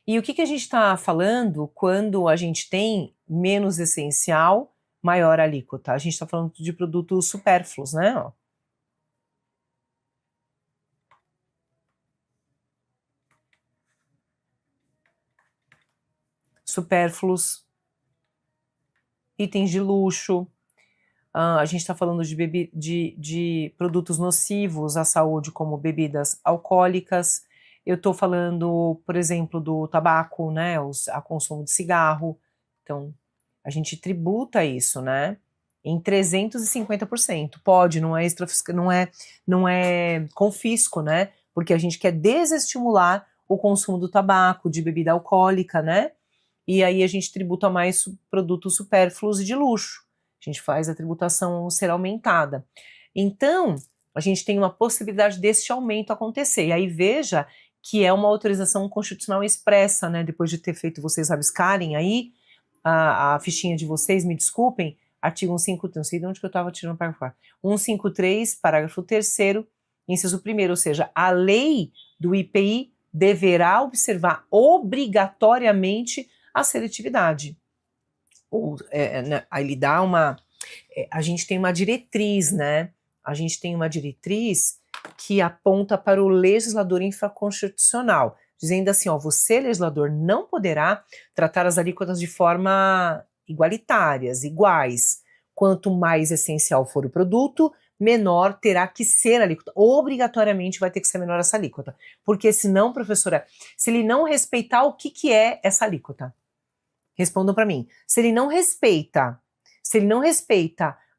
E o que a gente está falando quando a gente tem menos essencial, maior alíquota? A gente está falando de produtos supérfluos, né? Ó. Supérfluos, itens de luxo, a gente está falando de produtos nocivos à saúde, como bebidas alcoólicas. Eu estou falando, por exemplo, do tabaco, né, a consumo de cigarro. Então, a gente tributa isso, né, em 350%. Pode, não é não é confisco, né, porque a gente quer desestimular o consumo do tabaco, de bebida alcoólica, né, e aí a gente tributa mais produtos supérfluos e de luxo. A gente faz a tributação ser aumentada. Então, a gente tem uma possibilidade desse aumento acontecer. E aí veja que é uma autorização constitucional expressa, né? Depois de ter feito vocês rabiscarem aí a fichinha de vocês, me desculpem, artigo 153, não sei de onde que eu estava tirando o parágrafo 153, parágrafo 3º, inciso 1º, ou seja, a lei do IPI deverá observar obrigatoriamente a seletividade. Aí ele dá a gente tem uma diretriz, né? A gente tem uma diretriz que aponta para o legislador infraconstitucional, dizendo assim, ó, você, legislador, não poderá tratar as alíquotas de forma igualitárias, iguais. Quanto mais essencial for o produto, menor terá que ser a alíquota. Obrigatoriamente vai ter que ser menor essa alíquota. Porque senão, professora, se ele não respeitar o que é essa alíquota? Respondam para mim. Se ele não respeita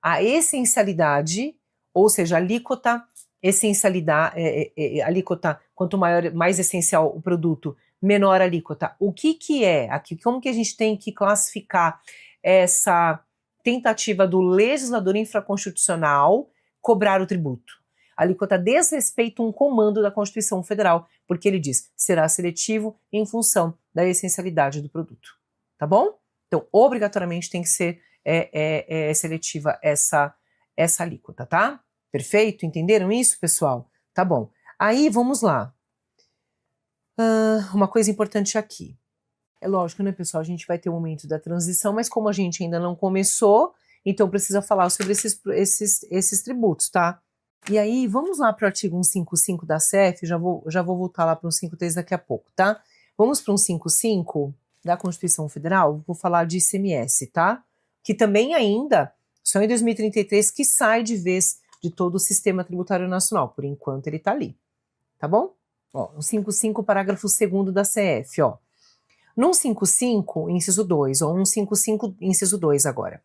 a essencialidade, ou seja, a alíquota, alíquota, quanto maior, mais essencial o produto, menor a alíquota. O que é aqui? Como que a gente tem que classificar essa tentativa do legislador infraconstitucional cobrar o tributo? A alíquota desrespeita um comando da Constituição Federal, porque ele diz, será seletivo em função da essencialidade do produto. Tá bom? Então, obrigatoriamente tem que ser seletiva essa alíquota, tá? Perfeito? Entenderam isso, pessoal? Tá bom. Aí, vamos lá. Uma coisa importante aqui. É lógico, né, pessoal? A gente vai ter o momento da transição, mas como a gente ainda não começou, então precisa falar sobre esses tributos, tá? E aí, vamos lá para o artigo 155 da CF, já vou voltar lá para o 153 daqui a pouco, tá? Vamos para o 155 da Constituição Federal, vou falar de ICMS, tá? Que também ainda, só em 2033 que sai de vez de todo o sistema tributário nacional, por enquanto ele tá ali, tá bom? Ó, 155, parágrafo 2º da CF, ó. No 155, inciso 2, ou 155, inciso 2 agora.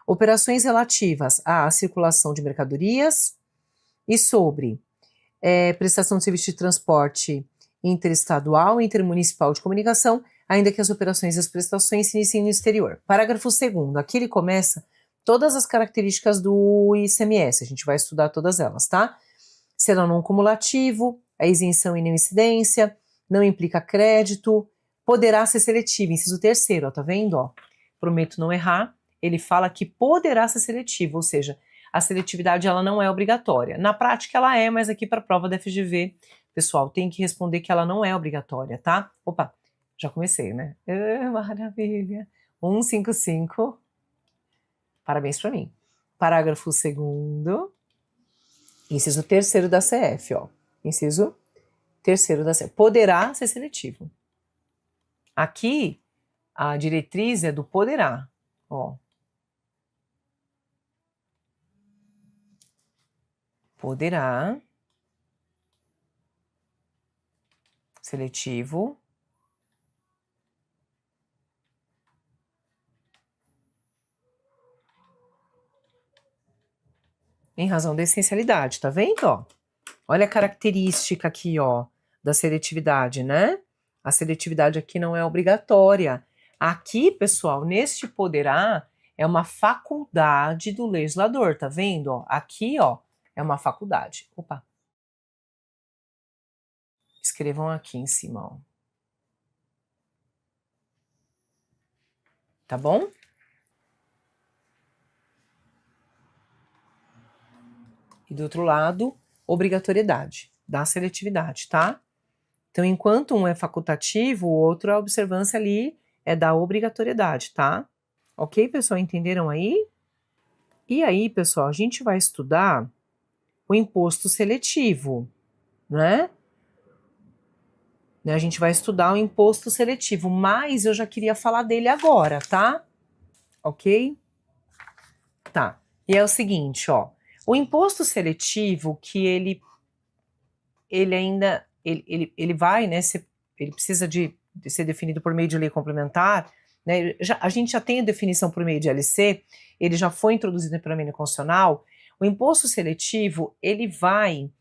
Operações relativas à circulação de mercadorias e sobre prestação de serviço de transporte interestadual e intermunicipal de comunicação, ainda que as operações e as prestações se iniciem no exterior. Parágrafo 2º, aqui ele começa todas as características do ICMS, a gente vai estudar todas elas, tá? Será não cumulativo, a isenção e não incidência, não implica crédito, poderá ser seletivo, inciso 3º, ó, tá vendo, ó? Prometo não errar, ele fala que poderá ser seletivo, ou seja, a seletividade ela não é obrigatória. Na prática ela é, mas aqui para a prova da FGV, pessoal, tem que responder que ela não é obrigatória, tá? Opa, já comecei, né? Maravilha. 155. Parabéns para mim. Parágrafo 2º. Inciso 3º da CF, ó. Inciso 3º da CF. Poderá ser seletivo. Aqui, a diretriz é do poderá, ó. Poderá, seletivo, em razão da essencialidade, tá vendo, ó? Olha a característica aqui, ó, da seletividade, né? A seletividade aqui não é obrigatória. Aqui, pessoal, neste poderá, é uma faculdade do legislador, tá vendo, ó? Aqui, ó, é uma faculdade. Opa. Escrevam aqui em cima, ó. Tá bom? E do outro lado, obrigatoriedade da seletividade, tá? Então, enquanto um é facultativo, o outro, a observância ali é da obrigatoriedade, tá? Ok, pessoal? Entenderam aí? E aí, pessoal, a gente vai estudar o imposto seletivo, né? A gente vai estudar o imposto seletivo, mas eu já queria falar dele agora, tá? Ok? Tá. E é o seguinte, ó. O imposto seletivo, que ele ainda, ele vai, né, ele precisa de ser definido por meio de lei complementar, né, a gente já tem a definição por meio de LC, ele já foi introduzido pela emenda constitucional. O imposto seletivo, ele vai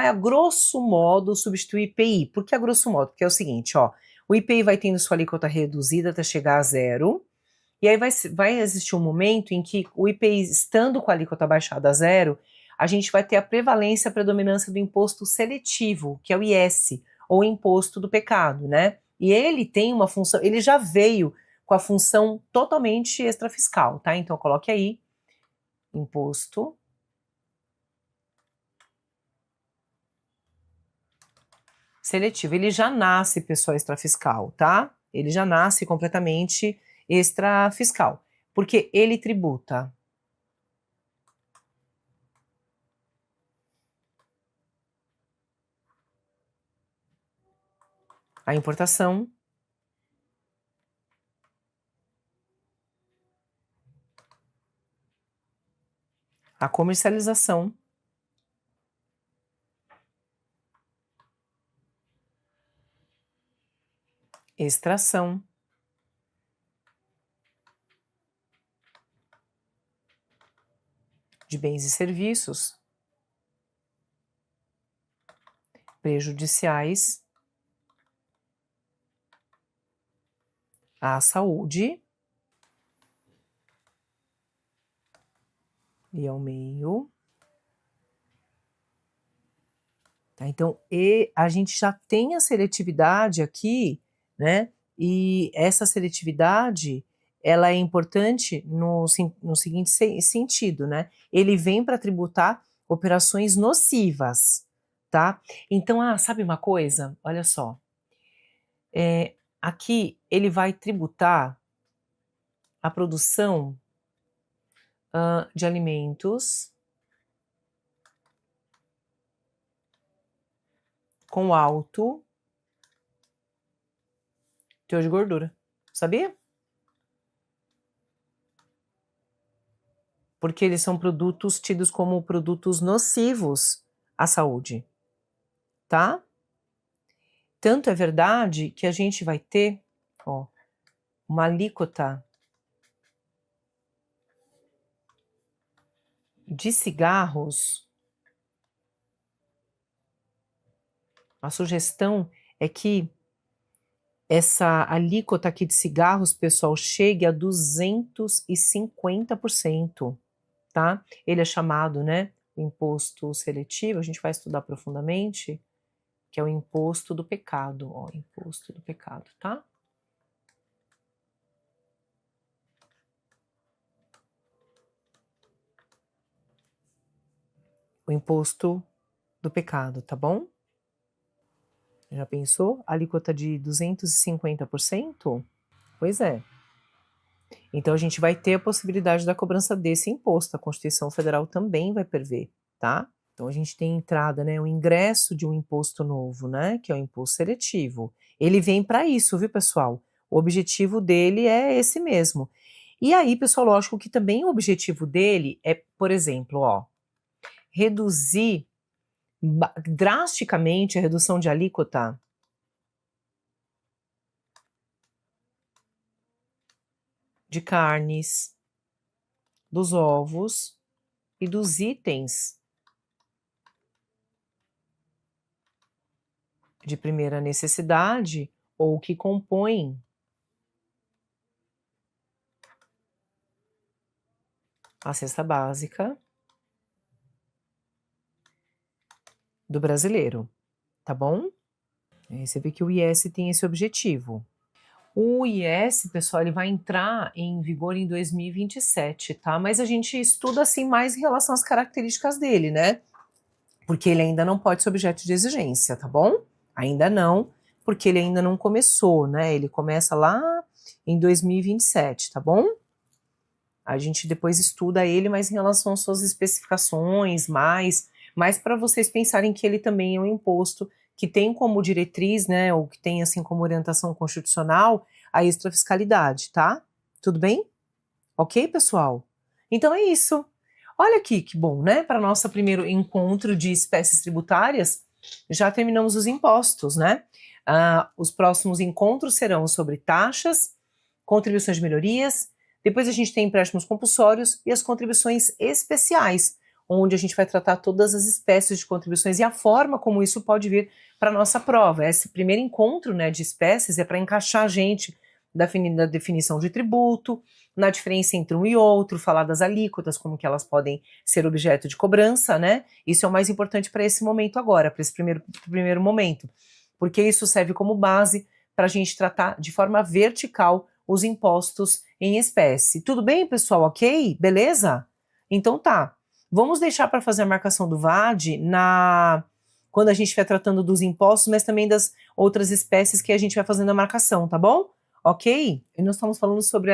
a grosso modo substituir o IPI. Por que a grosso modo? Porque é o seguinte, ó, o IPI vai tendo sua alíquota reduzida até chegar a zero, e aí vai existir um momento em que o IPI, estando com a alíquota baixada a zero, a gente vai ter a prevalência, a predominância do imposto seletivo, que é o IS, ou imposto do pecado, né? E ele tem uma função, ele já veio com a função totalmente extrafiscal, tá? Então coloque aí, imposto seletivo. Ele já nasce, pessoal, extrafiscal, tá? Ele já nasce completamente extrafiscal, porque ele tributa a importação, a comercialização, extração, de bens e serviços prejudiciais à saúde e ao meio. Tá? Então, a gente já tem a seletividade aqui, né? E essa seletividade, ela é importante no seguinte sentido, né? Ele vem para tributar operações nocivas, tá? Então, sabe uma coisa? Olha só. Aqui ele vai tributar a produção de alimentos com alto teor de gordura. Sabia? Porque eles são produtos tidos como produtos nocivos à saúde, tá? Tanto é verdade que a gente vai ter, ó, uma alíquota de cigarros. A sugestão é que essa alíquota aqui de cigarros, pessoal, chegue a 250%, tá? Ele é chamado, né, imposto seletivo, a gente vai estudar profundamente, que é o imposto do pecado, ó, imposto do pecado, tá? o imposto do pecado, tá bom? Já pensou? Alíquota de 250%? Pois é. Então a gente vai ter a possibilidade da cobrança desse imposto. A Constituição Federal também vai prever, tá? Então a gente tem entrada, né, o ingresso de um imposto novo, né, que é o imposto seletivo. Ele vem para isso, viu, pessoal? O objetivo dele é esse mesmo. E aí, pessoal, lógico que também o objetivo dele é, por exemplo, ó, reduzir drasticamente a redução de alíquota de carnes, dos ovos e dos itens de primeira necessidade ou que compõem a cesta básica do brasileiro, tá bom? Você vê que o IS tem esse objetivo. O IS, pessoal, ele vai entrar em vigor em 2027, tá? Mas a gente estuda assim mais em relação às características dele, né? Porque ele ainda não pode ser objeto de exigência, tá bom? Ainda não, porque ele ainda não começou, né? Ele começa lá em 2027, tá bom? A gente depois estuda ele, mas em relação às suas especificações, mais para vocês pensarem que ele também é um imposto que tem como diretriz, né, ou que tem assim como orientação constitucional a extrafiscalidade, tá? Tudo bem? Ok, pessoal? Então é isso. Olha aqui que bom, né? Para nosso primeiro encontro de espécies tributárias, já terminamos os impostos, né? Os próximos encontros serão sobre taxas, contribuições de melhorias, depois a gente tem empréstimos compulsórios e as contribuições especiais, onde a gente vai tratar todas as espécies de contribuições e a forma como isso pode vir para a nossa prova. Esse primeiro encontro, né, de espécies é para encaixar a gente da definição de tributo, na diferença entre um e outro, falar das alíquotas, como que elas podem ser objeto de cobrança, né? Isso é o mais importante para esse momento agora, para esse primeiro momento, porque isso serve como base para a gente tratar de forma vertical os impostos em espécie. Tudo bem, pessoal? Ok? Beleza? Então tá. Vamos deixar para fazer a marcação do VAD quando a gente estiver tratando dos impostos, mas também das outras espécies que a gente vai fazendo a marcação, tá bom? Ok? E nós estamos falando sobre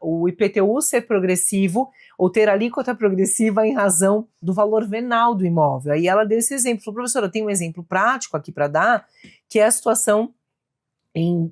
o IPTU ser progressivo ou ter alíquota progressiva em razão do valor venal do imóvel. Aí ela deu esse exemplo. Falou, professora, tem um exemplo prático aqui para dar, que é a situação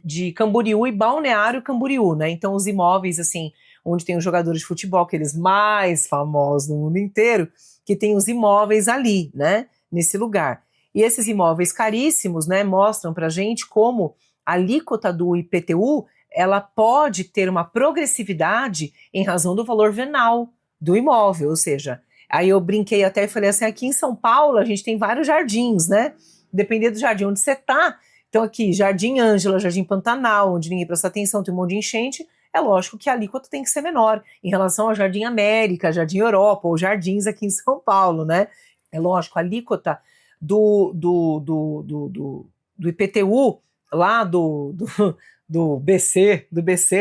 de Camboriú e Balneário Camboriú, né? Então os imóveis, assim, onde tem os jogadores de futebol, aqueles mais famosos do mundo inteiro, que tem os imóveis ali, né? Nesse lugar. E esses imóveis caríssimos, né, mostram pra gente como a alíquota do IPTU, ela pode ter uma progressividade em razão do valor venal do imóvel, ou seja, aí eu brinquei até e falei assim, aqui em São Paulo a gente tem vários jardins, né? Dependendo do jardim onde você tá. Então aqui, Jardim Ângela, Jardim Pantanal, onde ninguém presta atenção, tem um monte de enchente, é lógico que a alíquota tem que ser menor em relação ao Jardim América, Jardim Europa ou jardins aqui em São Paulo, né? É lógico, a alíquota do IPTU lá do BC,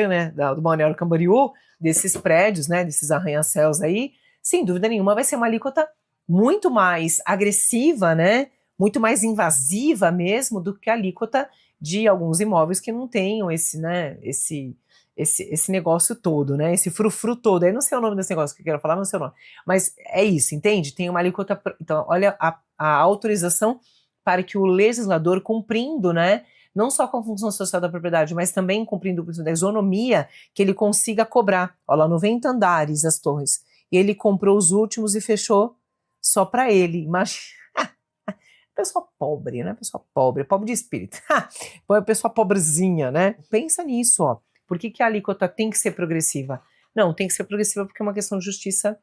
né, do Balneário Camboriú, desses prédios, né, desses arranha-céus aí, sem dúvida nenhuma vai ser uma alíquota muito mais agressiva, né, muito mais invasiva mesmo do que a alíquota de alguns imóveis que não tenham esse, né, esse negócio todo, né, esse frufru todo. Eu não sei o nome desse negócio que eu quero falar, não sei o nome. Mas é isso, entende? Tem uma alíquota. Então, olha a autorização para que o legislador, cumprindo, né, não só com a função social da propriedade, mas também cumprindo o princípio da isonomia, que ele consiga cobrar. Olha lá, 90 andares as torres. E ele comprou os últimos e fechou só para ele. Imagina. Pessoa pobre, né? Pessoa pobre de espírito. Pessoa pobrezinha, né? Pensa nisso, ó. Por que a alíquota tem que ser progressiva? Não, tem que ser progressiva porque é uma questão de justiça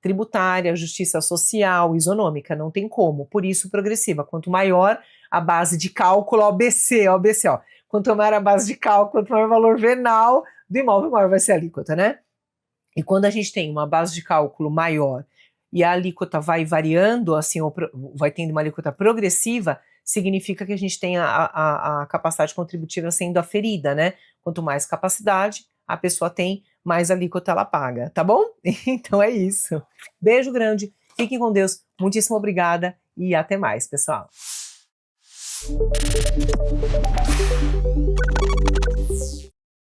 tributária, justiça social, isonômica, não tem como. Por isso, progressiva. Quanto maior a base de cálculo, OBC, ó. Quanto maior a base de cálculo, quanto maior o valor venal do imóvel, maior vai ser a alíquota, né? E quando a gente tem uma base de cálculo maior e a alíquota vai variando, assim, ou vai tendo uma alíquota progressiva, significa que a gente tem a capacidade contributiva sendo aferida, né? Quanto mais capacidade a pessoa tem, mais alíquota ela paga, tá bom? Então é isso. Beijo grande Fiquem com Deus, muitíssimo obrigada e até mais, pessoal.